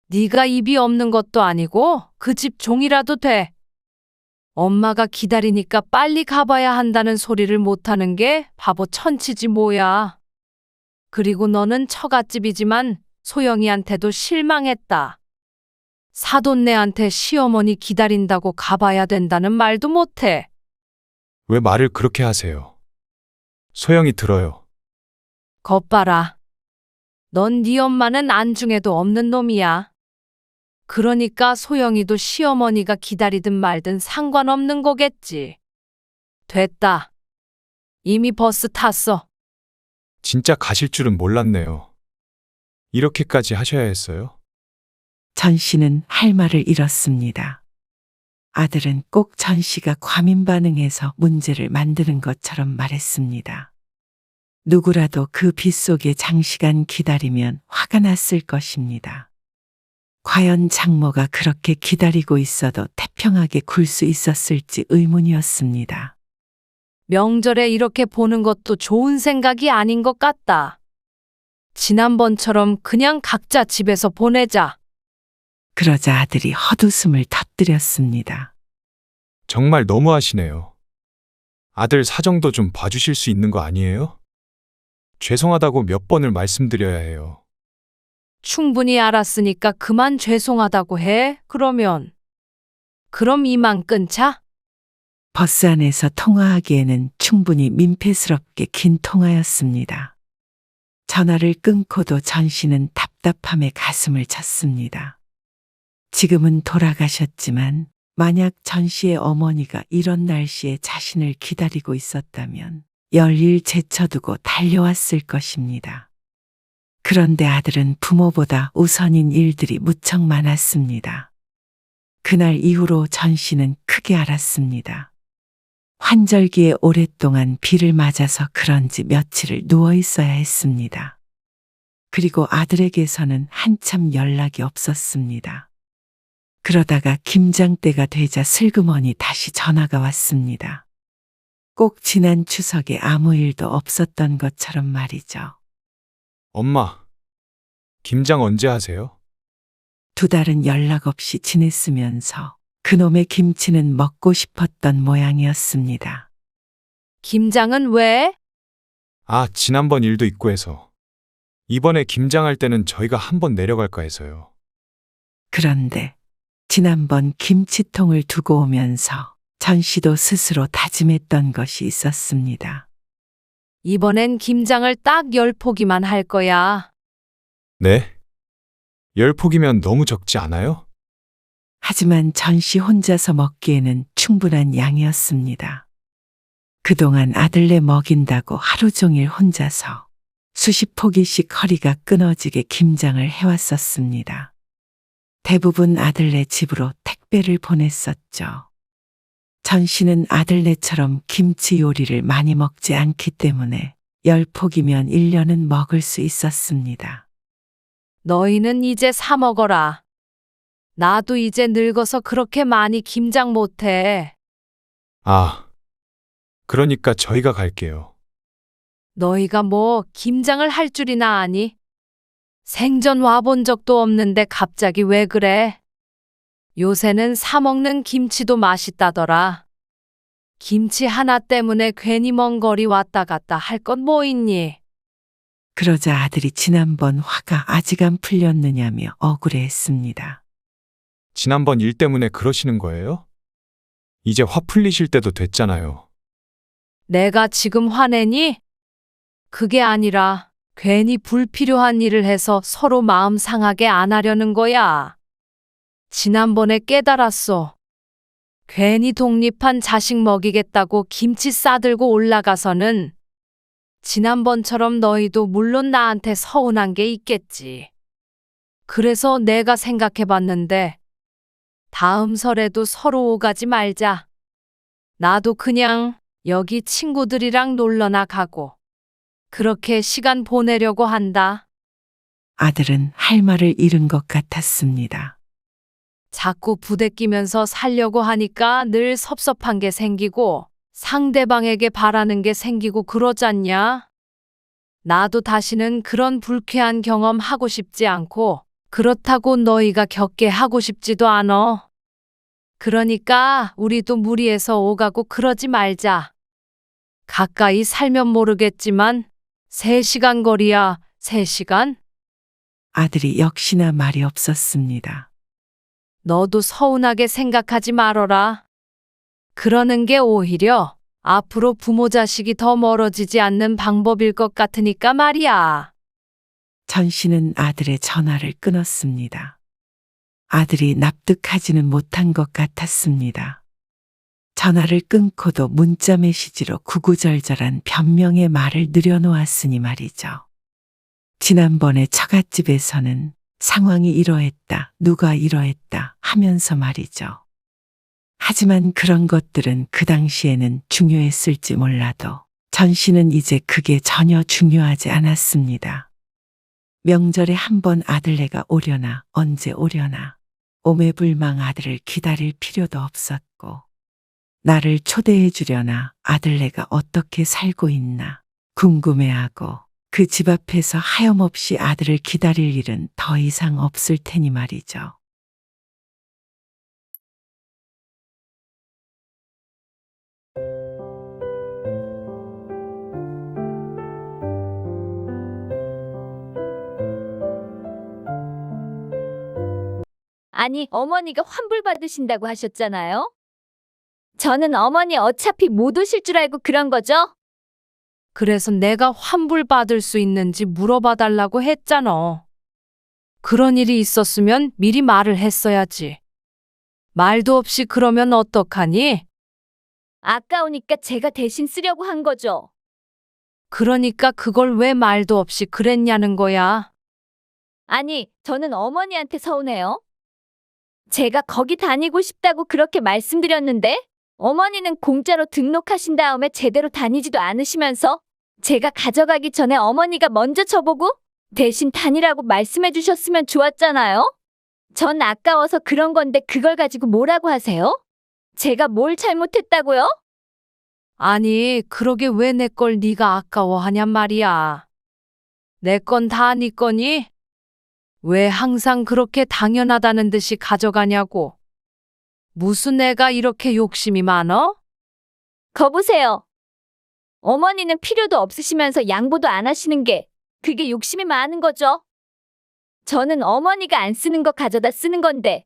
네가 입이 없는 것도 아니고 그 집 종이라도 돼. 엄마가 기다리니까 빨리 가봐야 한다는 소리를 못하는 게 바보 천치지 뭐야. 그리고 너는 처갓집이지만 소영이한테도 실망했다. 사돈네한테 시어머니 기다린다고 가봐야 된다는 말도 못해. 왜 말을 그렇게 하세요? 소영이 들어요. 겉봐라. 넌 네 엄마는 안중에도 없는 놈이야. 그러니까 소영이도 시어머니가 기다리든 말든 상관없는 거겠지. 됐다. 이미 버스 탔어. 진짜 가실 줄은 몰랐네요. 이렇게까지 하셔야 했어요? 전 씨는 할 말을 잃었습니다. 아들은 꼭 전 씨가 과민 반응해서 문제를 만드는 것처럼 말했습니다. 누구라도 그 빗속에 장시간 기다리면 화가 났을 것입니다. 과연 장모가 그렇게 기다리고 있어도 태평하게 굴 수 있었을지 의문이었습니다. 명절에 이렇게 보는 것도 좋은 생각이 아닌 것 같다. 지난번처럼 그냥 각자 집에서 보내자. 그러자 아들이 헛웃음을 터뜨렸습니다. 정말 너무하시네요. 아들 사정도 좀 봐주실 수 있는 거 아니에요? 죄송하다고 몇 번을 말씀드려야 해요. 충분히 알았으니까 그만 죄송하다고 해. 그럼 이만 끊자. 버스 안에서 통화하기에는 충분히 민폐스럽게 긴 통화였습니다. 전화를 끊고도 전 씨는 답답함에 가슴을 쳤습니다. 지금은 돌아가셨지만 만약 전 씨의 어머니가 이런 날씨에 자신을 기다리고 있었다면 열일 제쳐두고 달려왔을 것입니다. 그런데 아들은 부모보다 우선인 일들이 무척 많았습니다. 그날 이후로 전 씨는 크게 알았습니다. 환절기에 오랫동안 비를 맞아서 그런지 며칠을 누워 있어야 했습니다. 그리고 아들에게서는 한참 연락이 없었습니다. 그러다가 김장 때가 되자 슬그머니 다시 전화가 왔습니다. 꼭 지난 추석에 아무 일도 없었던 것처럼 말이죠. 엄마, 김장 언제 하세요? 2달은 연락 없이 지냈으면서 그놈의 김치는 먹고 싶었던 모양이었습니다. 김장은 왜? 아, 지난번 일도 있고 해서. 이번에 김장할 때는 저희가 한번 내려갈까 해서요. 그런데 지난번 김치통을 두고 오면서 전 씨도 스스로 다짐했던 것이 있었습니다. 이번엔 김장을 딱 10포기만 할 거야. 네? 10포기면 너무 적지 않아요? 하지만 전 씨 혼자서 먹기에는 충분한 양이었습니다. 그동안 아들내 먹인다고 하루 종일 혼자서 수십 포기씩 허리가 끊어지게 김장을 해왔었습니다. 대부분 아들네 집으로 택배를 보냈었죠. 전 씨는 아들네처럼 김치 요리를 많이 먹지 않기 때문에 10포기면 1년은 먹을 수 있었습니다. 너희는 이제 사 먹어라. 나도 이제 늙어서 그렇게 많이 김장 못해. 아, 그러니까 저희가 갈게요. 너희가 뭐 김장을 할 줄이나 아니? 생전 와본 적도 없는데 갑자기 왜 그래? 요새는 사 먹는 김치도 맛있다더라. 김치 하나 때문에 괜히 먼 거리 왔다 갔다 할 건 뭐 있니? 그러자 아들이 지난번 화가 아직 안 풀렸느냐며 억울해했습니다. 지난번 일 때문에 그러시는 거예요? 이제 화 풀리실 때도 됐잖아요. 내가 지금 화내니? 그게 아니라 괜히 불필요한 일을 해서 서로 마음 상하게 안 하려는 거야. 지난번에 깨달았어. 괜히 독립한 자식 먹이겠다고 김치 싸들고 올라가서는 지난번처럼 너희도 물론 나한테 서운한 게 있겠지. 그래서 내가 생각해봤는데 다음 설에도 서로 오가지 말자. 나도 그냥 여기 친구들이랑 놀러나 가고 그렇게 시간 보내려고 한다. 아들은 할 말을 잃은 것 같았습니다. 자꾸 부대끼면서 살려고 하니까 늘 섭섭한 게 생기고 상대방에게 바라는 게 생기고 그러잖냐? 나도 다시는 그런 불쾌한 경험 하고 싶지 않고 그렇다고 너희가 겪게 하고 싶지도 않어. 그러니까 우리도 무리해서 오가고 그러지 말자. 가까이 살면 모르겠지만 3시간 거리야, 3시간? 아들이 역시나 말이 없었습니다. 너도 서운하게 생각하지 말어라. 그러는 게 오히려 앞으로 부모 자식이 더 멀어지지 않는 방법일 것 같으니까 말이야. 전 씨는 아들의 전화를 끊었습니다. 아들이 납득하지는 못한 것 같았습니다. 전화를 끊고도 문자 메시지로 구구절절한 변명의 말을 늘여놓았으니 말이죠. 지난번에 처갓집에서는 상황이 이러했다, 누가 이러했다 하면서 말이죠. 하지만 그런 것들은 그 당시에는 중요했을지 몰라도 전 씨는 이제 그게 전혀 중요하지 않았습니다. 명절에 한번 아들네가 오려나 언제 오려나 오매불망 아들을 기다릴 필요도 없었고 나를 초대해 주려나 아들네가 어떻게 살고 있나 궁금해하고 그 집 앞에서 하염없이 아들을 기다릴 일은 더 이상 없을 테니 말이죠. 아니, 어머니가 환불 받으신다고 하셨잖아요? 저는 어머니 어차피 못 오실 줄 알고 그런 거죠? 그래서 내가 환불 받을 수 있는지 물어봐 달라고 했잖아. 그런 일이 있었으면 미리 말을 했어야지. 말도 없이 그러면 어떡하니? 아까우니까 제가 대신 쓰려고 한 거죠. 그러니까 그걸 왜 말도 없이 그랬냐는 거야. 아니, 저는 어머니한테 서운해요. 제가 거기 다니고 싶다고 그렇게 말씀드렸는데 어머니는 공짜로 등록하신 다음에 제대로 다니지도 않으시면서 제가 가져가기 전에 어머니가 먼저 저보고 대신 다니라고 말씀해 주셨으면 좋았잖아요. 전 아까워서 그런 건데 그걸 가지고 뭐라고 하세요? 제가 뭘 잘못했다고요? 아니, 그러게 왜 내 걸 네가 아까워하냔 말이야. 내 건 다 네 거니? 왜 항상 그렇게 당연하다는 듯이 가져가냐고. 무슨 애가 이렇게 욕심이 많어? 거보세요. 어머니는 필요도 없으시면서 양보도 안 하시는 게 그게 욕심이 많은 거죠. 저는 어머니가 안 쓰는 거 가져다 쓰는 건데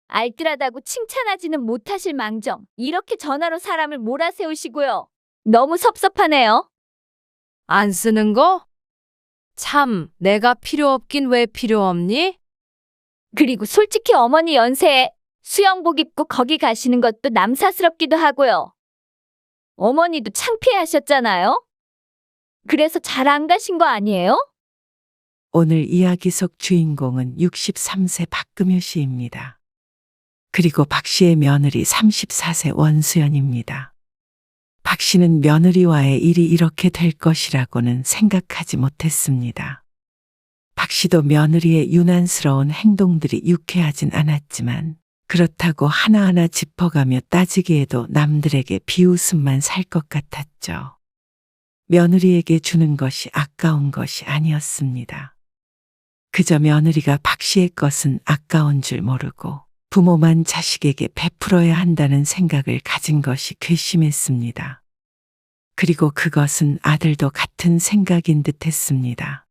알뜰하다고 칭찬하지는 못하실 망정 이렇게 전화로 사람을 몰아세우시고요. 너무 섭섭하네요. 안 쓰는 거? 참, 내가 필요 없긴 왜 필요 없니? 그리고 솔직히 어머니 연세에 수영복 입고 거기 가시는 것도 남사스럽기도 하고요. 어머니도 창피해하셨잖아요. 그래서 잘 안 가신 거 아니에요? 오늘 이야기 속 주인공은 63세 박금효 씨입니다. 그리고 박 씨의 며느리 34세 원수연입니다. 박 씨는 며느리와의 일이 이렇게 될 것이라고는 생각하지 못했습니다. 박 씨도 며느리의 유난스러운 행동들이 유쾌하진 않았지만 그렇다고 하나하나 짚어가며 따지기에도 남들에게 비웃음만 살 것 같았죠. 며느리에게 주는 것이 아까운 것이 아니었습니다. 그저 며느리가 박 씨의 것은 아까운 줄 모르고 부모만 자식에게 베풀어야 한다는 생각을 가진 것이 괘씸했습니다. 그리고 그것은 아들도 같은 생각인 듯 했습니다.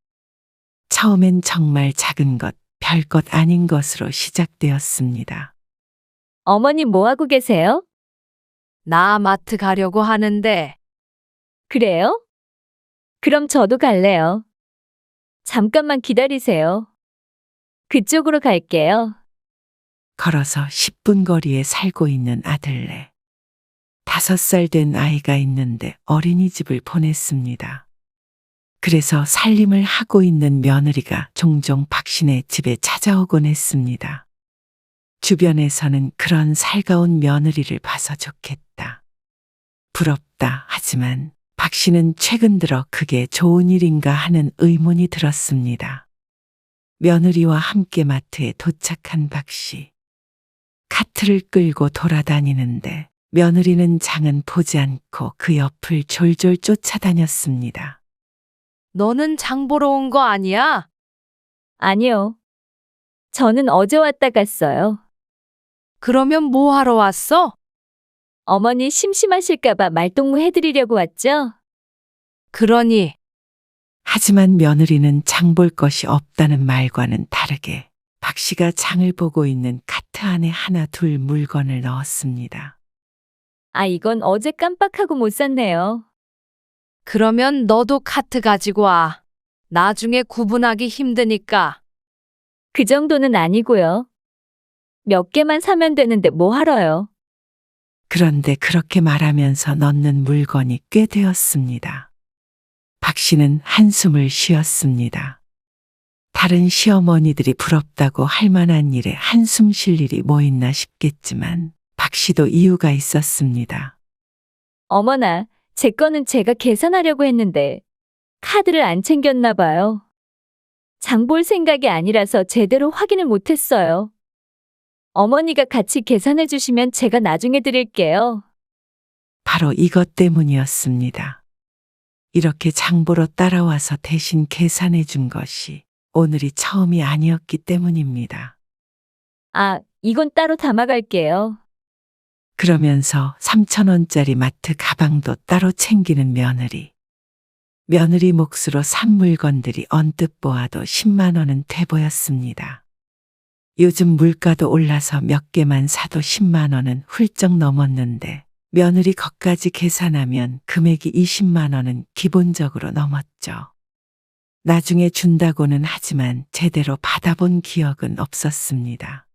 처음엔 정말 작은 것, 별것 아닌 것으로 시작되었습니다. 어머니 뭐 하고 계세요? 나 마트 가려고 하는데. 그래요? 그럼 저도 갈래요. 잠깐만 기다리세요. 그쪽으로 갈게요. 걸어서 10분 거리에 살고 있는 아들네. 5살 된 아이가 있는데 어린이집을 보냈습니다. 그래서 살림을 하고 있는 며느리가 종종 박씨네 집에 찾아오곤 했습니다. 주변에서는 그런 살가운 며느리를 봐서 좋겠다. 부럽다 하지만 박 씨는 최근 들어 그게 좋은 일인가 하는 의문이 들었습니다. 며느리와 함께 마트에 도착한 박 씨. 카트를 끌고 돌아다니는데 며느리는 장은 보지 않고 그 옆을 졸졸 쫓아다녔습니다. 너는 장 보러 온 거 아니야? 아니요. 저는 어제 왔다 갔어요. 그러면 뭐 하러 왔어? 어머니 심심하실까봐 말동무 해드리려고 왔죠? 그러니 하지만 며느리는 장 볼 것이 없다는 말과는 다르게 박 씨가 장을 보고 있는 카트 안에 하나 둘 물건을 넣었습니다. 아, 이건 어제 깜빡하고 못 샀네요. 그러면 너도 카트 가지고 와. 나중에 구분하기 힘드니까. 그 정도는 아니고요. 몇 개만 사면 되는데 뭐 하러요? 그런데 그렇게 말하면서 넣는 물건이 꽤 되었습니다. 박 씨는 한숨을 쉬었습니다. 다른 시어머니들이 부럽다고 할 만한 일에 한숨 쉴 일이 뭐 있나 싶겠지만 박 씨도 이유가 있었습니다. 어머나, 제 거는 제가 계산하려고 했는데 카드를 안 챙겼나 봐요. 장 볼 생각이 아니라서 제대로 확인을 못했어요. 어머니가 같이 계산해 주시면 제가 나중에 드릴게요. 바로 이것 때문이었습니다. 이렇게 장보러 따라와서 대신 계산해 준 것이 오늘이 처음이 아니었기 때문입니다. 아, 이건 따로 담아갈게요. 그러면서 3,000원짜리 마트 가방도 따로 챙기는 며느리. 며느리 몫으로 산 물건들이 언뜻 보아도 10만 원은 돼 보였습니다. 요즘 물가도 올라서 몇 개만 사도 10만 원은 훌쩍 넘었는데 며느리 것까지 계산하면 금액이 20만 원은 기본적으로 넘었죠. 나중에 준다고는 하지만 제대로 받아본 기억은 없었습니다.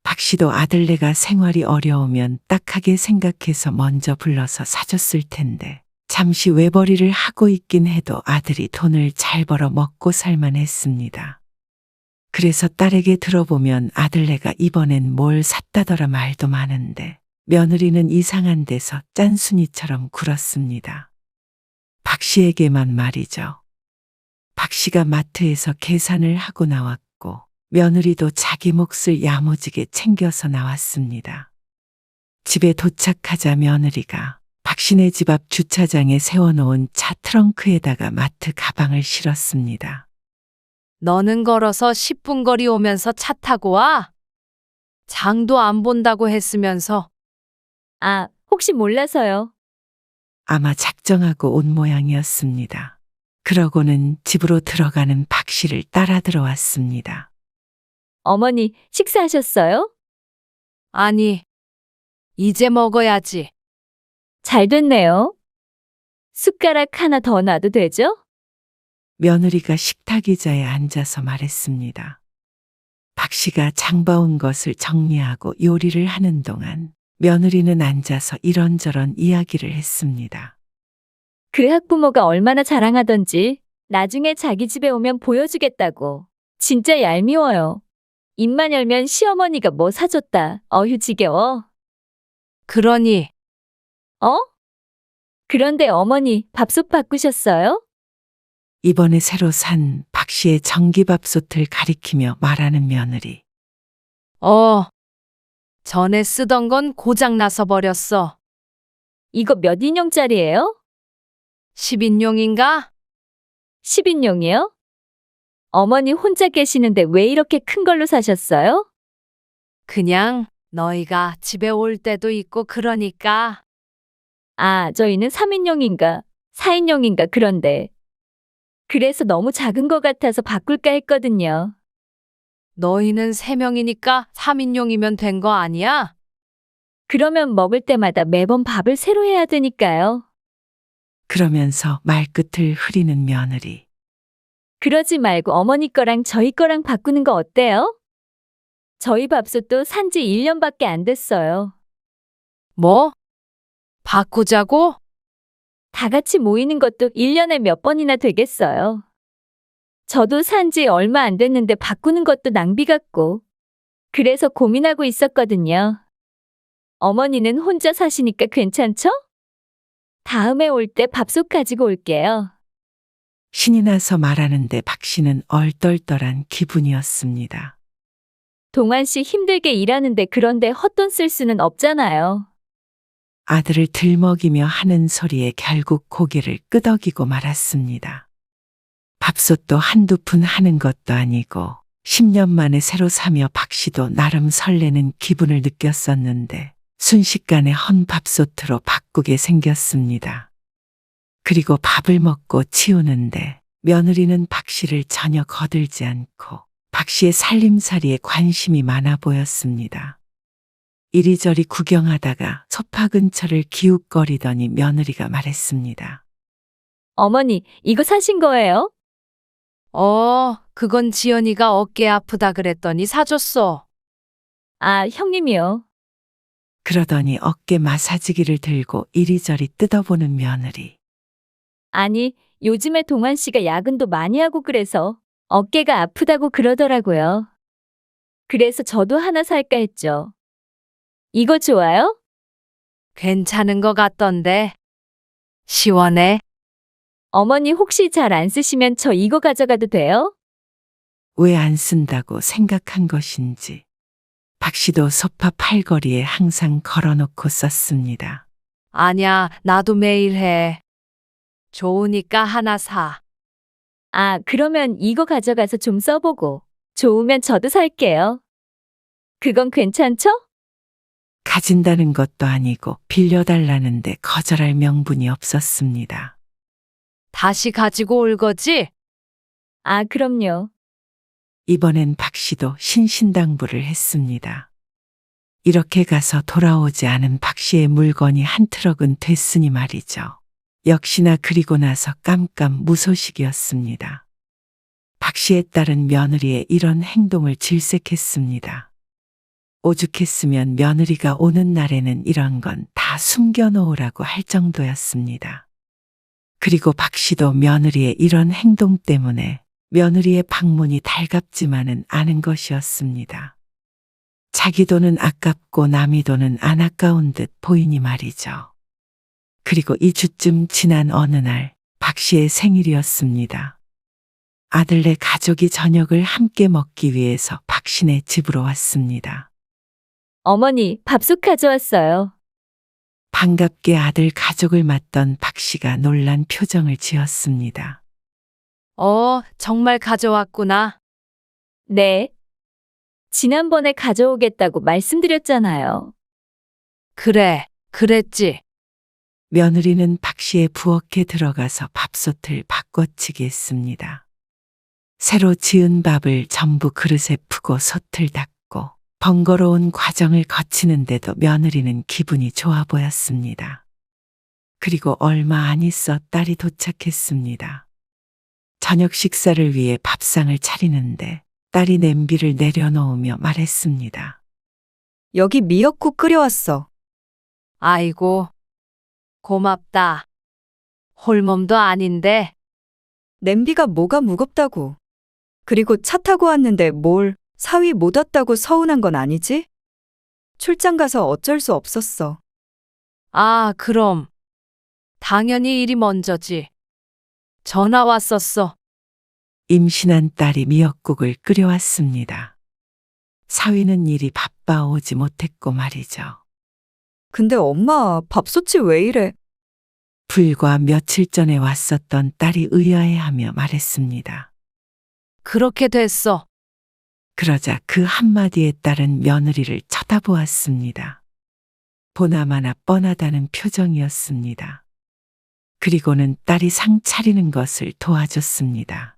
박 씨도 아들네가 생활이 어려우면 딱하게 생각해서 먼저 불러서 사줬을 텐데 잠시 외벌이를 하고 있긴 해도 아들이 돈을 잘 벌어 먹고 살만 했습니다. 그래서 딸에게 들어보면 아들네가 이번엔 뭘 샀다더라 말도 많은데 며느리는 이상한 데서 짠순이처럼 굴었습니다. 박 씨에게만 말이죠. 박 씨가 마트에서 계산을 하고 나왔고 며느리도 자기 몫을 야무지게 챙겨서 나왔습니다. 집에 도착하자 며느리가 박씨네 집 앞 주차장에 세워놓은 차 트렁크에다가 마트 가방을 실었습니다. 너는 걸어서 10분 거리 오면서 차 타고 와? 장도 안 본다고 했으면서. 아, 혹시 몰라서요. 아마 작정하고 온 모양이었습니다. 그러고는 집으로 들어가는 박 씨를 따라 들어왔습니다. 어머니, 식사하셨어요? 아니, 이제 먹어야지. 잘 됐네요. 숟가락 하나 더 놔도 되죠? 며느리가 식탁 의자에 앉아서 말했습니다. 박 씨가 장봐온 것을 정리하고 요리를 하는 동안 며느리는 앉아서 이런저런 이야기를 했습니다. 그 학부모가 얼마나 자랑하던지 나중에 자기 집에 오면 보여주겠다고. 진짜 얄미워요. 입만 열면 시어머니가 뭐 사줬다. 어휴 지겨워. 그러니 어? 그런데 어머니 밥솥 바꾸셨어요? 이번에 새로 산 박 씨의 전기밥솥을 가리키며 말하는 며느리. 전에 쓰던 건 고장 나서 버렸어. 이거 몇 인용짜리예요? 10인용인가? 10인용이요? 어머니 혼자 계시는데 왜 이렇게 큰 걸로 사셨어요? 그냥 너희가 집에 올 때도 있고 그러니까. 아, 저희는 3인용인가 4인용인가 그런데. 그래서 너무 작은 것 같아서 바꿀까 했거든요. 너희는 3명이니까 3인용이면 된 거 아니야? 그러면 먹을 때마다 매번 밥을 새로 해야 되니까요. 그러면서 말끝을 흐리는 며느리. 그러지 말고 어머니 거랑 저희 거랑 바꾸는 거 어때요? 저희 밥솥도 산지 1년밖에 안 됐어요. 뭐? 바꾸자고? 다 같이 모이는 것도 1년에 몇 번이나 되겠어요. 저도 산지 얼마 안 됐는데 바꾸는 것도 낭비 같고. 그래서 고민하고 있었거든요. 어머니는 혼자 사시니까 괜찮죠? 다음에 올 때 밥솥 가지고 올게요. 신이 나서 말하는데 박 씨는 얼떨떨한 기분이었습니다. 동환 씨 힘들게 일하는데 그런데 헛돈 쓸 수는 없잖아요. 아들을 들먹이며 하는 소리에 결국 고개를 끄덕이고 말았습니다. 밥솥도 한두 푼 하는 것도 아니고 10년 만에 새로 사며 박 씨도 나름 설레는 기분을 느꼈었는데 순식간에 헌 밥솥으로 바꾸게 생겼습니다. 그리고 밥을 먹고 치우는데 며느리는 박 씨를 전혀 거들지 않고 박 씨의 살림살이에 관심이 많아 보였습니다. 이리저리 구경하다가 소파 근처를 기웃거리더니 며느리가 말했습니다. 어머니, 이거 사신 거예요? 그건 지연이가 어깨 아프다 그랬더니 사줬어. 아, 형님이요. 그러더니 어깨 마사지기를 들고 이리저리 뜯어보는 며느리. 아니, 요즘에 동환 씨가 야근도 많이 하고 그래서 어깨가 아프다고 그러더라고요. 그래서 저도 하나 살까 했죠. 이거 좋아요? 괜찮은 거 같던데. 시원해. 어머니 혹시 잘 안 쓰시면 저 이거 가져가도 돼요? 왜 안 쓴다고 생각한 것인지 박 씨도 소파 팔걸이에 항상 걸어놓고 썼습니다. 아냐, 나도 매일 해. 좋으니까 하나 사. 아, 그러면 이거 가져가서 좀 써보고. 좋으면 저도 살게요. 그건 괜찮죠? 가진다는 것도 아니고 빌려달라는데 거절할 명분이 없었습니다. 다시 가지고 올 거지? 아, 그럼요. 이번엔 박 씨도 신신당부를 했습니다. 이렇게 가서 돌아오지 않은 박 씨의 물건이 한 트럭은 됐으니 말이죠. 역시나 그리고 나서 깜깜 무소식이었습니다. 박 씨의 딸은 며느리의 이런 행동을 질색했습니다. 오죽했으면 며느리가 오는 날에는 이런 건 다 숨겨놓으라고 할 정도였습니다. 그리고 박 씨도 며느리의 이런 행동 때문에 며느리의 방문이 달갑지만은 않은 것이었습니다. 자기 돈은 아깝고 남의 돈은 안 아까운 듯 보이니 말이죠. 그리고 2주쯤 지난 어느 날 박 씨의 생일이었습니다. 아들네 가족이 저녁을 함께 먹기 위해서 박 씨네 집으로 왔습니다. 어머니, 밥솥 가져왔어요. 반갑게 아들 가족을 맞던 박 씨가 놀란 표정을 지었습니다. 정말 가져왔구나. 네. 지난번에 가져오겠다고 말씀드렸잖아요. 그래, 그랬지. 며느리는 박 씨의 부엌에 들어가서 밥솥을 바꿔치기 했습니다. 새로 지은 밥을 전부 그릇에 푸고 솥을 닦고 번거로운 과정을 거치는데도 며느리는 기분이 좋아 보였습니다. 그리고 얼마 안 있어 딸이 도착했습니다. 저녁 식사를 위해 밥상을 차리는데 딸이 냄비를 내려놓으며 말했습니다. 여기 미역국 끓여왔어. 아이고, 고맙다. 홀몸도 아닌데. 냄비가 뭐가 무겁다고. 그리고 차 타고 왔는데 뭘 사위 못 왔다고 서운한 건 아니지? 출장 가서 어쩔 수 없었어. 아, 그럼. 당연히 일이 먼저지. 전화 왔었어. 임신한 딸이 미역국을 끓여왔습니다. 사위는 일이 바빠 오지 못했고 말이죠. 근데 엄마, 밥솥이 왜 이래? 불과 며칠 전에 왔었던 딸이 의아해하며 말했습니다. 그렇게 됐어. 그러자 그 한마디에 따른 며느리를 쳐다보았습니다. 보나마나 뻔하다는 표정이었습니다. 그리고는 딸이 상 차리는 것을 도와줬습니다.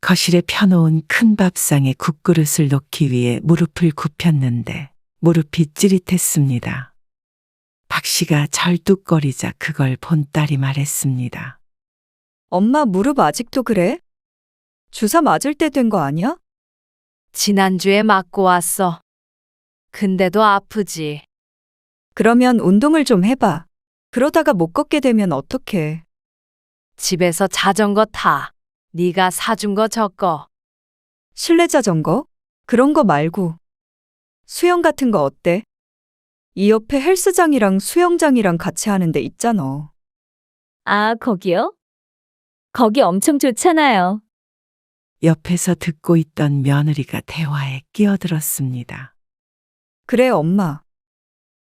거실에 펴놓은 큰 밥상에 국그릇을 놓기 위해 무릎을 굽혔는데 무릎이 찌릿했습니다. 박 씨가 절뚝거리자 그걸 본 딸이 말했습니다. 엄마 무릎 아직도 그래? 주사 맞을 때 된 거 아니야? 지난주에 맞고 왔어. 근데도 아프지. 그러면 운동을 좀 해봐. 그러다가 못 걷게 되면 어떡해. 집에서 자전거 타. 네가 사준 거 저거. 실내 자전거? 그런 거 말고. 수영 같은 거 어때? 이 옆에 헬스장이랑 수영장이랑 같이 하는 데 있잖아. 아, 거기요? 거기 엄청 좋잖아요. 옆에서 듣고 있던 며느리가 대화에 끼어들었습니다. 그래, 엄마.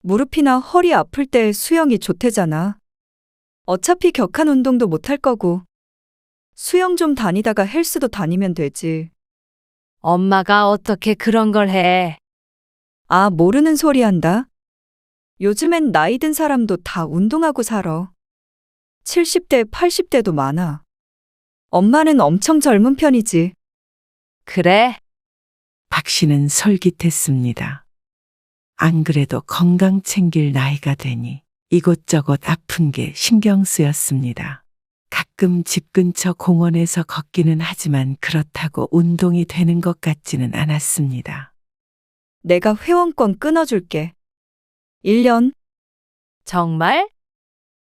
무릎이나 허리 아플 때 수영이 좋대잖아. 어차피 격한 운동도 못 할 거고. 수영 좀 다니다가 헬스도 다니면 되지. 엄마가 어떻게 그런 걸 해. 아, 모르는 소리 한다. 요즘엔 나이 든 사람도 다 운동하고 살아. 70대, 80대도 많아. 엄마는 엄청 젊은 편이지. 그래? 박 씨는 솔깃했습니다. 안 그래도 건강 챙길 나이가 되니 이곳저곳 아픈 게 신경 쓰였습니다. 가끔 집 근처 공원에서 걷기는 하지만 그렇다고 운동이 되는 것 같지는 않았습니다. 내가 회원권 끊어줄게. 1년? 정말?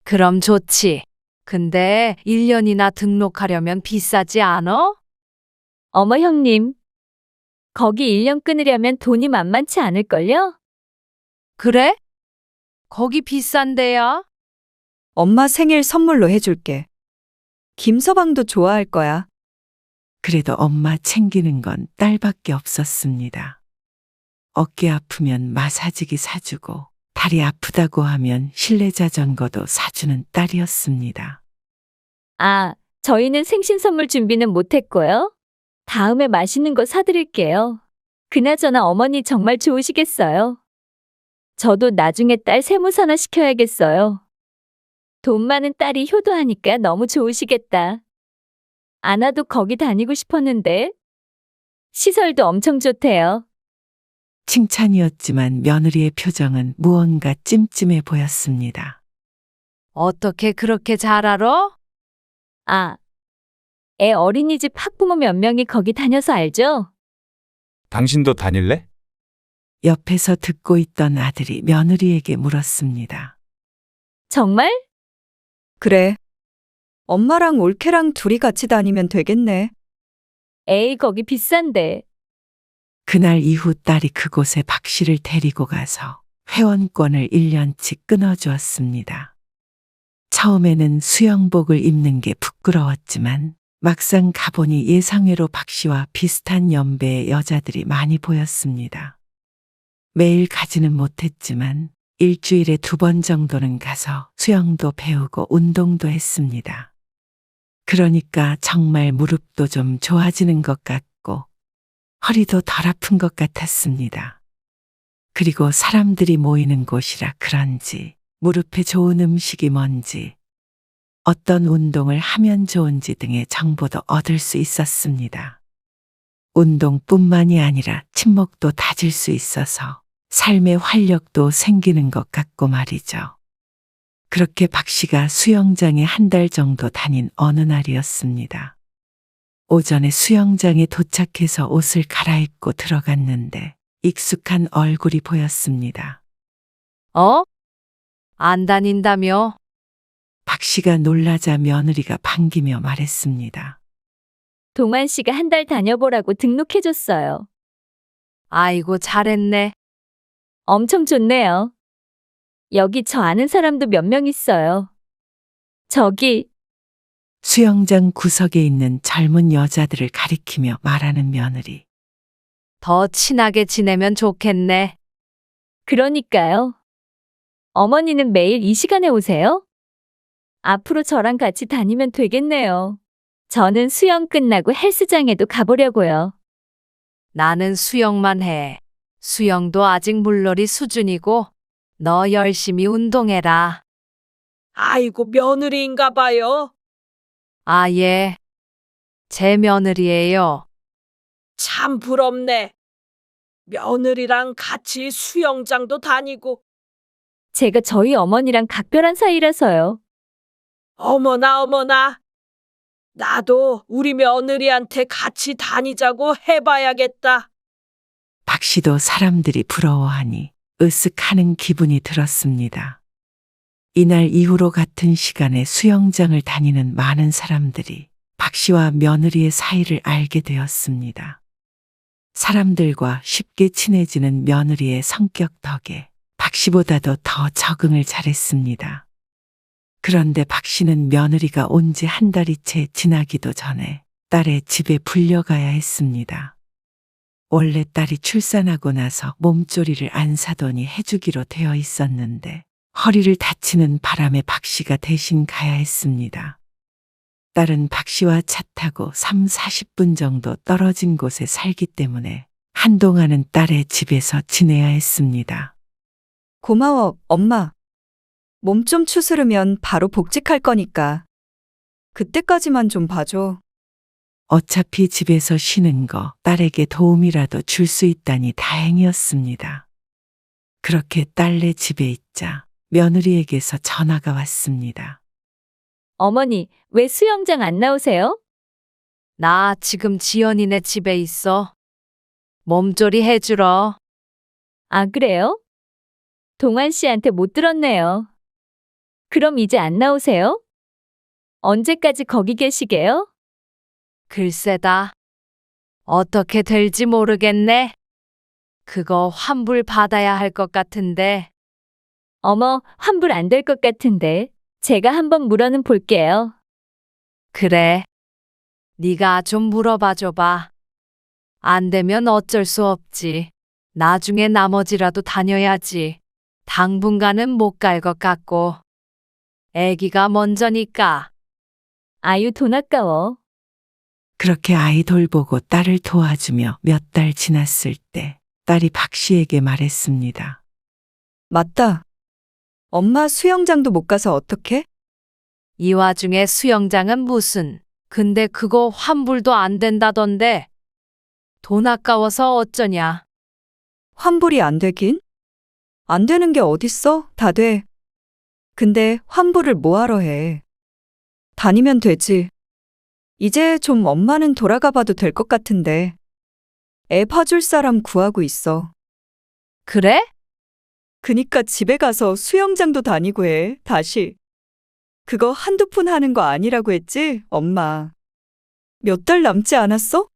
그럼 좋지. 근데 1년이나 등록하려면 비싸지 않어? 어머, 형님. 거기 1년 끊으려면 돈이 만만치 않을걸요? 그래? 거기 비싼 데야? 엄마 생일 선물로 해줄게. 김서방도 좋아할 거야. 그래도 엄마 챙기는 건 딸밖에 없었습니다. 어깨 아프면 마사지기 사주고 다리 아프다고 하면 실내 자전거도 사주는 딸이었습니다. 아, 저희는 생신 선물 준비는 못했고요. 다음에 맛있는 거 사드릴게요. 그나저나 어머니 정말 좋으시겠어요. 저도 나중에 딸 세무사나 시켜야겠어요. 돈 많은 딸이 효도하니까 너무 좋으시겠다. 아나도 거기 다니고 싶었는데. 시설도 엄청 좋대요. 칭찬이었지만 며느리의 표정은 무언가 찜찜해 보였습니다. 어떻게 그렇게 잘 알아? 아, 애 어린이집 학부모 몇 명이 거기 다녀서 알죠? 당신도 다닐래? 옆에서 듣고 있던 아들이 며느리에게 물었습니다. 정말? 그래. 엄마랑 올케랑 둘이 같이 다니면 되겠네. 에이, 거기 비싼데. 그날 이후 딸이 그곳에 박 씨를 데리고 가서 회원권을 1년치 끊어주었습니다. 처음에는 수영복을 입는 게 부끄러웠지만 막상 가보니 예상외로 박 씨와 비슷한 연배의 여자들이 많이 보였습니다. 매일 가지는 못했지만 일주일에 2번 정도는 가서 수영도 배우고 운동도 했습니다. 그러니까 정말 무릎도 좀 좋아지는 것 같고 허리도 덜 아픈 것 같았습니다. 그리고 사람들이 모이는 곳이라 그런지 무릎에 좋은 음식이 뭔지 어떤 운동을 하면 좋은지 등의 정보도 얻을 수 있었습니다. 운동뿐만이 아니라 친목도 다질 수 있어서 삶의 활력도 생기는 것 같고 말이죠. 그렇게 박 씨가 수영장에 1달 정도 다닌 어느 날이었습니다. 오전에 수영장에 도착해서 옷을 갈아입고 들어갔는데 익숙한 얼굴이 보였습니다. 어? 안 다닌다며? 박 씨가 놀라자 며느리가 반기며 말했습니다. 동환 씨가 1달 다녀보라고 등록해줬어요. 아이고, 잘했네. 엄청 좋네요. 여기 저 아는 사람도 몇 명 있어요. 저기, 수영장 구석에 있는 젊은 여자들을 가리키며 말하는 며느리. 더 친하게 지내면 좋겠네. 그러니까요. 어머니는 매일 이 시간에 오세요? 앞으로 저랑 같이 다니면 되겠네요. 저는 수영 끝나고 헬스장에도 가보려고요. 나는 수영만 해. 수영도 아직 물놀이 수준이고, 너 열심히 운동해라. 아이고, 며느리인가 봐요. 아, 예. 제 며느리예요. 참 부럽네. 며느리랑 같이 수영장도 다니고. 제가 저희 어머니랑 각별한 사이라서요. 어머나, 어머나. 나도 우리 며느리한테 같이 다니자고 해봐야겠다. 박 씨도 사람들이 부러워하니 으쓱하는 기분이 들었습니다. 이날 이후로 같은 시간에 수영장을 다니는 많은 사람들이 박 씨와 며느리의 사이를 알게 되었습니다. 사람들과 쉽게 친해지는 며느리의 성격 덕에 박 씨보다도 더 적응을 잘했습니다. 그런데 박 씨는 며느리가 온 지 1달이 채 지나기도 전에 딸의 집에 불려가야 했습니다. 원래 딸이 출산하고 나서 몸조리를 안 사더니 해주기로 되어 있었는데 허리를 다치는 바람에 박 씨가 대신 가야 했습니다. 딸은 박 씨와 차 타고 3, 40분 정도 떨어진 곳에 살기 때문에 한동안은 딸의 집에서 지내야 했습니다. 고마워, 엄마. 몸 좀 추스르면 바로 복직할 거니까. 그때까지만 좀 봐줘. 어차피 집에서 쉬는 거 딸에게 도움이라도 줄 수 있다니 다행이었습니다. 그렇게 딸네 집에 있자 며느리에게서 전화가 왔습니다. 어머니, 왜 수영장 안 나오세요? 나 지금 지연이네 집에 있어. 몸조리 해주러. 아, 그래요? 동환 씨한테 못 들었네요. 그럼 이제 안 나오세요? 언제까지 거기 계시게요? 글쎄다. 어떻게 될지 모르겠네. 그거 환불 받아야 할 것 같은데. 어머, 환불 안 될 것 같은데. 제가 한번 물어는 볼게요. 그래. 네가 좀 물어봐 줘봐. 안 되면 어쩔 수 없지. 나중에 나머지라도 다녀야지. 당분간은 못 갈 것 같고, 애기가 먼저니까. 아유, 돈 아까워. 그렇게 아이 돌보고 딸을 도와주며 몇 달 지났을 때 딸이 박 씨에게 말했습니다. 맞다. 엄마 수영장도 못 가서 어떡해? 이 와중에 수영장은 무슨, 근데 그거 환불도 안 된다던데. 돈 아까워서 어쩌냐. 환불이 안 되긴? 안 되는 게 어딨어? 다 돼. 근데 환불을 뭐하러 해? 다니면 되지. 이제 좀 엄마는 돌아가 봐도 될 것 같은데. 애 봐줄 사람 구하고 있어. 그래? 그니까 집에 가서 수영장도 다니고 해, 다시. 그거 한두 푼 하는 거 아니라고 했지, 엄마. 몇 달 남지 않았어?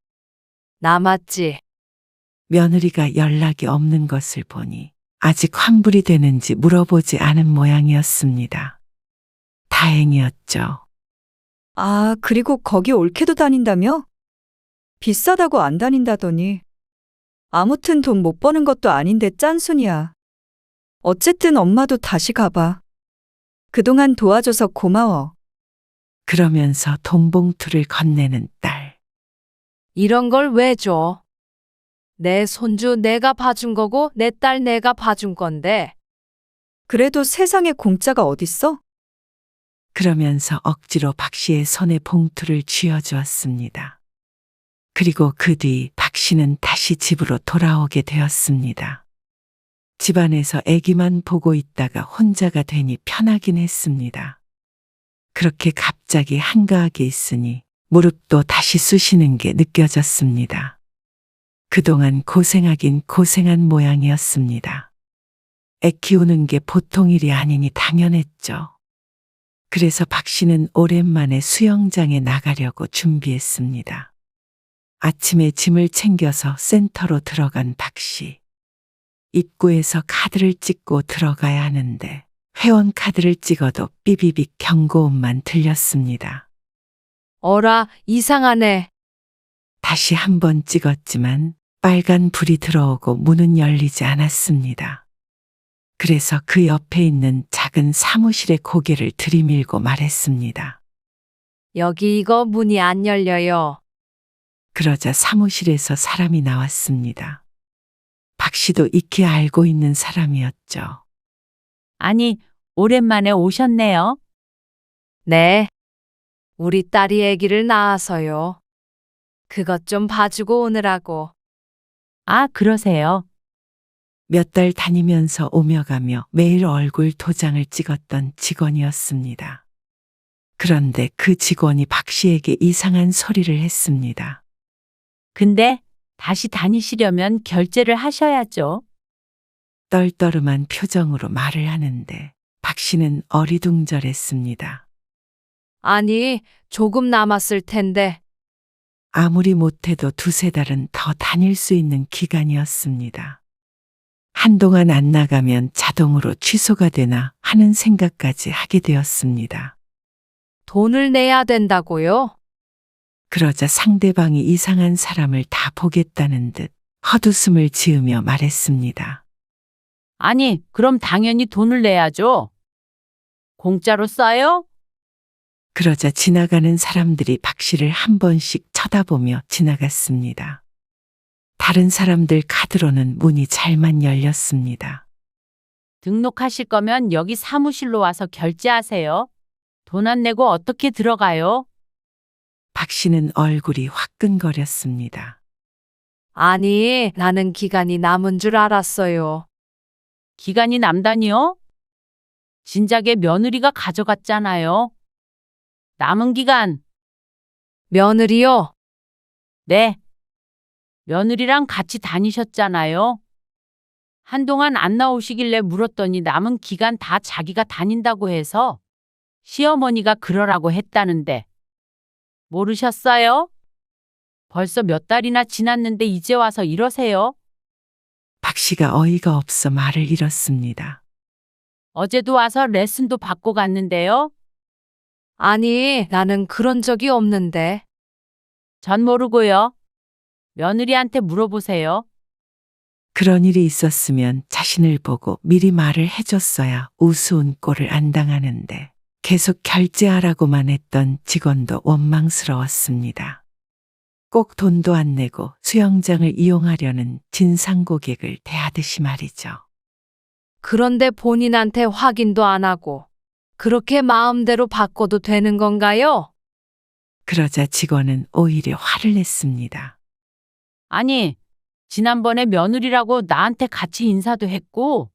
남았지. 며느리가 연락이 없는 것을 보니 아직 환불이 되는지 물어보지 않은 모양이었습니다. 다행이었죠. 아, 그리고 거기 올케도 다닌다며? 비싸다고 안 다닌다더니. 아무튼 돈 못 버는 것도 아닌데 짠순이야. 어쨌든 엄마도 다시 가봐. 그동안 도와줘서 고마워. 그러면서 돈 봉투를 건네는 딸. 이런 걸 왜 줘? 내 손주 내가 봐준 거고 내 딸 내가 봐준 건데. 그래도 세상에 공짜가 어딨어? 그러면서 억지로 박 씨의 손에 봉투를 쥐어주었습니다. 그리고 그 뒤 박 씨는 다시 집으로 돌아오게 되었습니다. 집안에서 아기만 보고 있다가 혼자가 되니 편하긴 했습니다. 그렇게 갑자기 한가하게 있으니 무릎도 다시 쑤시는 게 느껴졌습니다. 그동안 고생하긴 고생한 모양이었습니다. 애 키우는 게 보통 일이 아니니 당연했죠. 그래서 박 씨는 오랜만에 수영장에 나가려고 준비했습니다. 아침에 짐을 챙겨서 센터로 들어간 박 씨. 입구에서 카드를 찍고 들어가야 하는데 회원 카드를 찍어도 삐비빅 경고음만 들렸습니다. 어라, 이상하네. 다시 한번 찍었지만 빨간 불이 들어오고 문은 열리지 않았습니다. 그래서 그 옆에 있는 작은 사무실에 고개를 들이밀고 말했습니다. 여기 이거 문이 안 열려요. 그러자 사무실에서 사람이 나왔습니다. 박 씨도 익히 알고 있는 사람이었죠. 아니, 오랜만에 오셨네요. 네. 우리 딸이 아기를 낳아서요. 그것 좀 봐주고 오느라고. 아, 그러세요. 몇 달 다니면서 오며 가며 매일 얼굴 도장을 찍었던 직원이었습니다. 그런데 그 직원이 박 씨에게 이상한 소리를 했습니다. 근데 다시 다니시려면 결제를 하셔야죠. 떨떠름한 표정으로 말을 하는데 박 씨는 어리둥절했습니다. 아니, 조금 남았을 텐데. 아무리 못해도 두세 달은 더 다닐 수 있는 기간이었습니다. 한동안 안 나가면 자동으로 취소가 되나 하는 생각까지 하게 되었습니다. 돈을 내야 된다고요? 그러자 상대방이 이상한 사람을 다 보겠다는 듯 헛웃음을 지으며 말했습니다. 아니, 그럼 당연히 돈을 내야죠. 공짜로 써요? 그러자 지나가는 사람들이 박 씨를 한 번씩 쳐다보며 지나갔습니다. 다른 사람들 카드로는 문이 잘만 열렸습니다. 등록하실 거면 여기 사무실로 와서 결제하세요. 돈 안 내고 어떻게 들어가요? 박 씨는 얼굴이 화끈거렸습니다. 아니, 나는 기간이 남은 줄 알았어요. 기간이 남다니요? 진작에 며느리가 가져갔잖아요. 남은 기간. 며느리요? 네. 며느리랑 같이 다니셨잖아요. 한동안 안 나오시길래 물었더니 남은 기간 다 자기가 다닌다고 해서 시어머니가 그러라고 했다는데. 모르셨어요? 벌써 몇 달이나 지났는데 이제 와서 이러세요? 박 씨가 어이가 없어 말을 잃었습니다. 어제도 와서 레슨도 받고 갔는데요. 아니, 나는 그런 적이 없는데. 전 모르고요. 며느리한테 물어보세요. 그런 일이 있었으면 자신을 보고 미리 말을 해줬어야 우스운 꼴을 안 당하는데 계속 결제하라고만 했던 직원도 원망스러웠습니다. 꼭 돈도 안 내고 수영장을 이용하려는 진상 고객을 대하듯이 말이죠. 그런데 본인한테 확인도 안 하고 그렇게 마음대로 바꿔도 되는 건가요? 그러자 직원은 오히려 화를 냈습니다. 아니, 지난번에 며느리라고 나한테 같이 인사도 했고,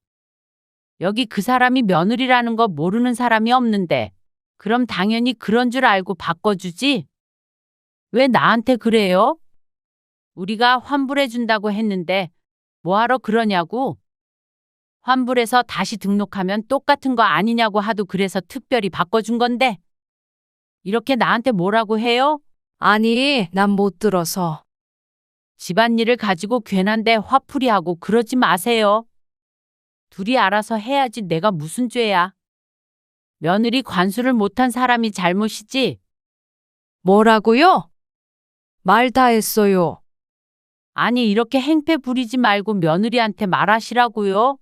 여기 그 사람이 며느리라는 거 모르는 사람이 없는데, 그럼 당연히 그런 줄 알고 바꿔주지? 왜 나한테 그래요? 우리가 환불해준다고 했는데, 뭐하러 그러냐고? 환불해서 다시 등록하면 똑같은 거 아니냐고 하도 그래서 특별히 바꿔준 건데, 이렇게 나한테 뭐라고 해요? 아니, 난 못 들어서. 집안일을 가지고 괜한데 화풀이하고 그러지 마세요. 둘이 알아서 해야지 내가 무슨 죄야. 며느리 관수를 못한 사람이 잘못이지. 뭐라고요? 말 다 했어요. 아니 이렇게 행패 부리지 말고 며느리한테 말하시라고요.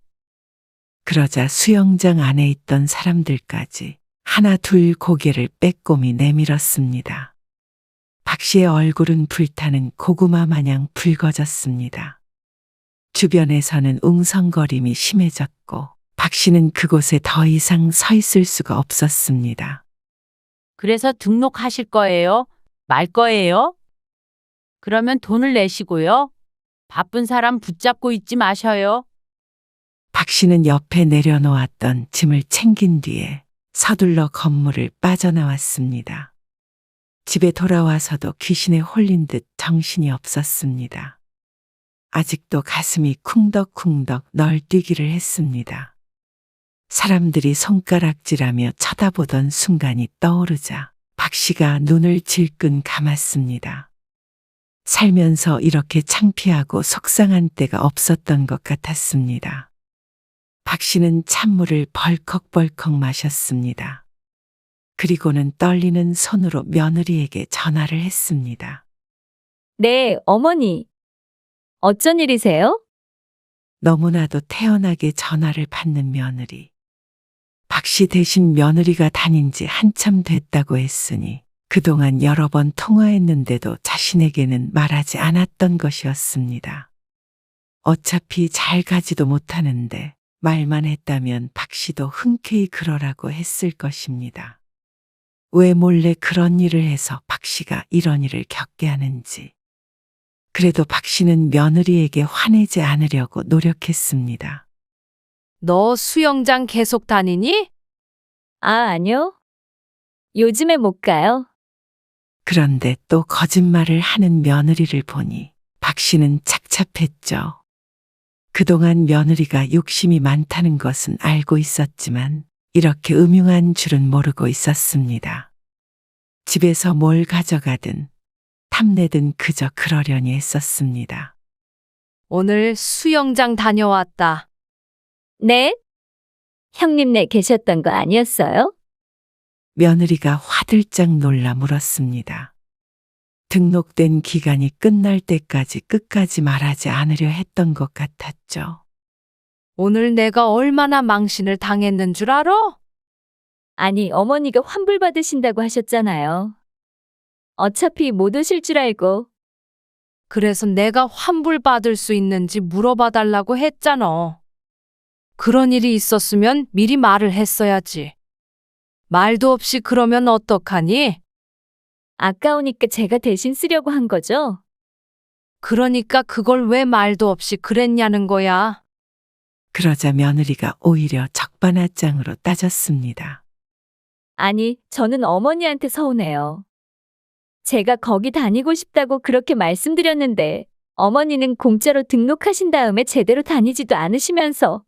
그러자 수영장 안에 있던 사람들까지 하나 둘 고개를 빼꼼히 내밀었습니다. 박 씨의 얼굴은 불타는 고구마 마냥 붉어졌습니다. 주변에서는 웅성거림이 심해졌고 박 씨는 그곳에 더 이상 서 있을 수가 없었습니다. 그래서 등록하실 거예요? 말 거예요? 그러면 돈을 내시고요. 바쁜 사람 붙잡고 있지 마셔요. 박 씨는 옆에 내려놓았던 짐을 챙긴 뒤에 서둘러 건물을 빠져나왔습니다. 집에 돌아와서도 귀신에 홀린 듯 정신이 없었습니다. 아직도 가슴이 쿵덕쿵덕 널뛰기를 했습니다. 사람들이 손가락질하며 쳐다보던 순간이 떠오르자 박 씨가 눈을 질끈 감았습니다. 살면서 이렇게 창피하고 속상한 때가 없었던 것 같았습니다. 박 씨는 찬물을 벌컥벌컥 마셨습니다. 그리고는 떨리는 손으로 며느리에게 전화를 했습니다. 네, 어머니. 어쩐 일이세요? 너무나도 태연하게 전화를 받는 며느리. 박 씨 대신 며느리가 다닌 지 한참 됐다고 했으니 그동안 여러 번 통화했는데도 자신에게는 말하지 않았던 것이었습니다. 어차피 잘 가지도 못하는데 말만 했다면 박 씨도 흔쾌히 그러라고 했을 것입니다. 왜 몰래 그런 일을 해서 박 씨가 이런 일을 겪게 하는지. 그래도 박 씨는 며느리에게 화내지 않으려고 노력했습니다. 너 수영장 계속 다니니? 아니요. 요즘에 못 가요. 그런데 또 거짓말을 하는 며느리를 보니 박 씨는 착잡했죠. 그동안 며느리가 욕심이 많다는 것은 알고 있었지만 이렇게 음흉한 줄은 모르고 있었습니다. 집에서 뭘 가져가든 탐내든 그저 그러려니 했었습니다. 오늘 수영장 다녀왔다. 네? 형님네 계셨던 거 아니었어요? 며느리가 화들짝 놀라 물었습니다. 등록된 기간이 끝날 때까지 끝까지 말하지 않으려 했던 것 같았죠. 오늘 내가 얼마나 망신을 당했는 줄 알아? 아니, 어머니가 환불 받으신다고 하셨잖아요. 어차피 못 오실 줄 알고. 그래서 내가 환불 받을 수 있는지 물어봐 달라고 했잖아. 그런 일이 있었으면 미리 말을 했어야지. 말도 없이 그러면 어떡하니? 아까우니까 제가 대신 쓰려고 한 거죠? 그러니까 그걸 왜 말도 없이 그랬냐는 거야. 그러자 며느리가 오히려 적반하장으로 따졌습니다. 아니, 저는 어머니한테 서운해요. 제가 거기 다니고 싶다고 그렇게 말씀드렸는데 어머니는 공짜로 등록하신 다음에 제대로 다니지도 않으시면서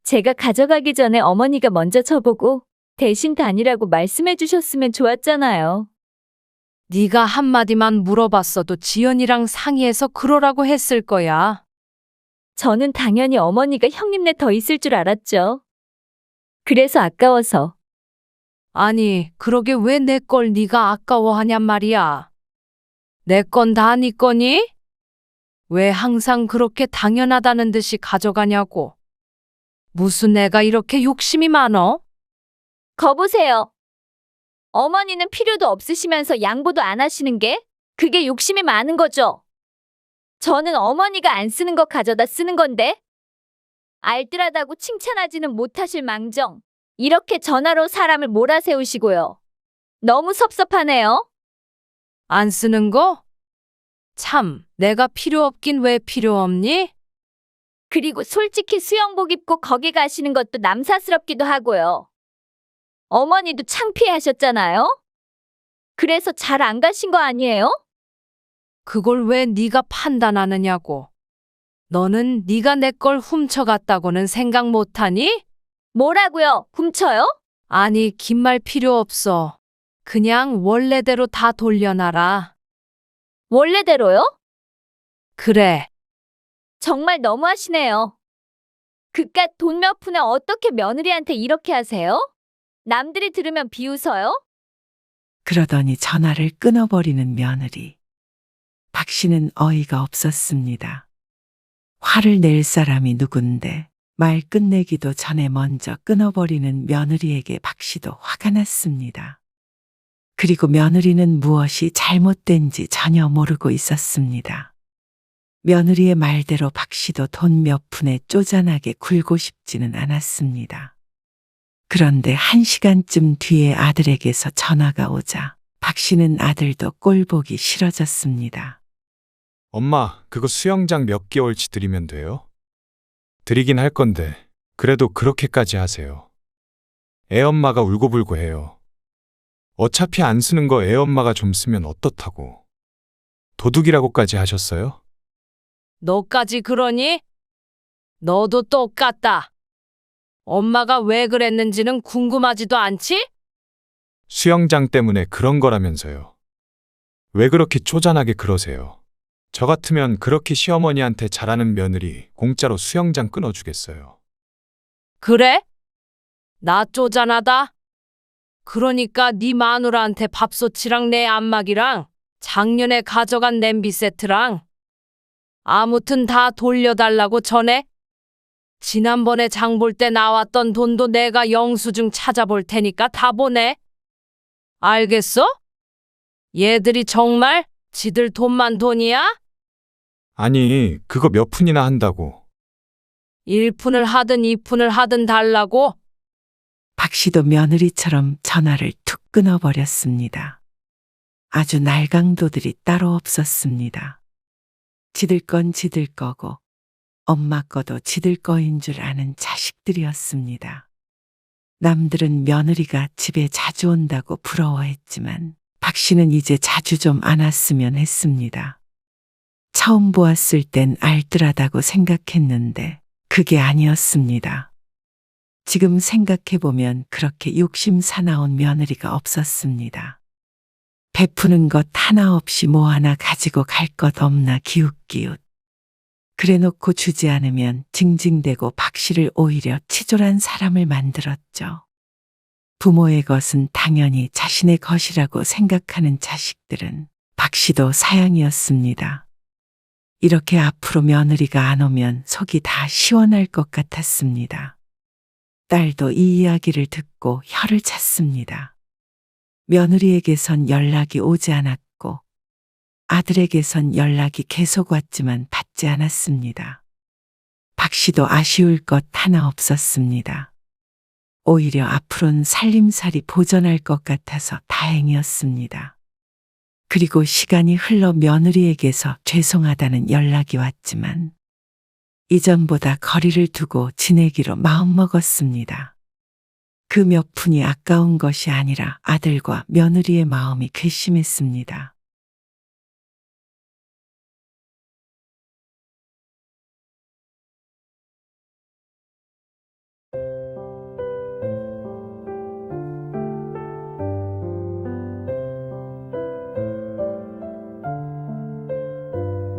제가 가져가기 전에 어머니가 먼저 저보고 대신 다니라고 말씀해 주셨으면 좋았잖아요. 네가 한마디만 물어봤어도 지연이랑 상의해서 그러라고 했을 거야. 저는 당연히 어머니가 형님네 더 있을 줄 알았죠. 그래서 아까워서. 아니, 그러게 왜 내 걸 네가 아까워하냔 말이야. 내 건 다 네 거니? 왜 항상 그렇게 당연하다는 듯이 가져가냐고. 무슨 애가 이렇게 욕심이 많어? 거보세요. 어머니는 필요도 없으시면서 양보도 안 하시는 게 그게 욕심이 많은 거죠. 저는 어머니가 안 쓰는 거 가져다 쓰는 건데 알뜰하다고 칭찬하지는 못하실 망정 이렇게 전화로 사람을 몰아세우시고요. 너무 섭섭하네요. 안 쓰는 거? 참, 내가 필요 없긴 왜 필요 없니? 그리고 솔직히 수영복 입고 거기 가시는 것도 남사스럽기도 하고요. 어머니도 창피해하셨잖아요. 그래서 잘 안 가신 거 아니에요? 그걸 왜 네가 판단하느냐고. 너는 네가 내 걸 훔쳐갔다고는 생각 못하니? 뭐라고요? 훔쳐요? 아니, 긴 말 필요 없어. 그냥 원래대로 다 돌려놔라. 원래대로요? 그래. 정말 너무하시네요. 그깟 돈 몇 푼에 어떻게 며느리한테 이렇게 하세요? 남들이 들으면 비웃어요? 그러더니 전화를 끊어버리는 며느리. 박 씨는 어이가 없었습니다. 화를 낼 사람이 누군데 말 끝내기도 전에 먼저 끊어버리는 며느리에게 박 씨도 화가 났습니다. 그리고 며느리는 무엇이 잘못된지 전혀 모르고 있었습니다. 며느리의 말대로 박 씨도 돈 몇 푼에 쪼잔하게 굴고 싶지는 않았습니다. 그런데 1시간쯤 뒤에 아들에게서 전화가 오자 박 씨는 아들도 꼴보기 싫어졌습니다. 엄마, 그거 수영장 몇 개월치 드리면 돼요? 드리긴 할 건데, 그래도 그렇게까지 하세요. 애 엄마가 울고불고 해요. 어차피 안 쓰는 거 애 엄마가 좀 쓰면 어떻다고. 도둑이라고까지 하셨어요? 너까지 그러니? 너도 똑같다. 엄마가 왜 그랬는지는 궁금하지도 않지? 수영장 때문에 그런 거라면서요. 왜 그렇게 쪼잔하게 그러세요? 저 같으면 그렇게 시어머니한테 잘하는 며느리 공짜로 수영장 끊어주겠어요. 그래? 나 쪼잔하다. 그러니까 네 마누라한테 밥솥이랑 내 안마기랑 작년에 가져간 냄비 세트랑 아무튼 다 돌려달라고 전해. 지난번에 장 볼 때 나왔던 돈도 내가 영수증 찾아볼 테니까 다 보내. 알겠어? 얘들이 정말 지들 돈만 돈이야? 아니, 그거 몇 푼이나 한다고. 1푼을 하든 2푼을 하든 달라고? 박 씨도 며느리처럼 전화를 툭 끊어버렸습니다. 아주 날강도들이 따로 없었습니다. 지들 건 지들 거고 엄마 거도 지들 거인 줄 아는 자식들이었습니다. 남들은 며느리가 집에 자주 온다고 부러워했지만 박 씨는 이제 자주 좀 안 왔으면 했습니다. 처음 보았을 땐 알뜰하다고 생각했는데 그게 아니었습니다. 지금 생각해보면 그렇게 욕심 사나운 며느리가 없었습니다. 베푸는 것 하나 없이 뭐 하나 가지고 갈 것 없나 기웃기웃. 그래놓고 주지 않으면 징징대고 박 씨를 오히려 치졸한 사람을 만들었죠. 부모의 것은 당연히 자신의 것이라고 생각하는 자식들은 박 씨도 사양이었습니다. 이렇게 앞으로 며느리가 안 오면 속이 다 시원할 것 같았습니다. 딸도 이 이야기를 듣고 혀를 찼습니다. 며느리에게선 연락이 오지 않았고 아들에게선 연락이 계속 왔지만 받지 않았습니다. 박 씨도 아쉬울 것 하나 없었습니다. 오히려 앞으로는 살림살이 보전할 것 같아서 다행이었습니다. 그리고 시간이 흘러 며느리에게서 죄송하다는 연락이 왔지만 이전보다 거리를 두고 지내기로 마음먹었습니다. 그 몇 푼이 아까운 것이 아니라 아들과 며느리의 마음이 괘씸했습니다.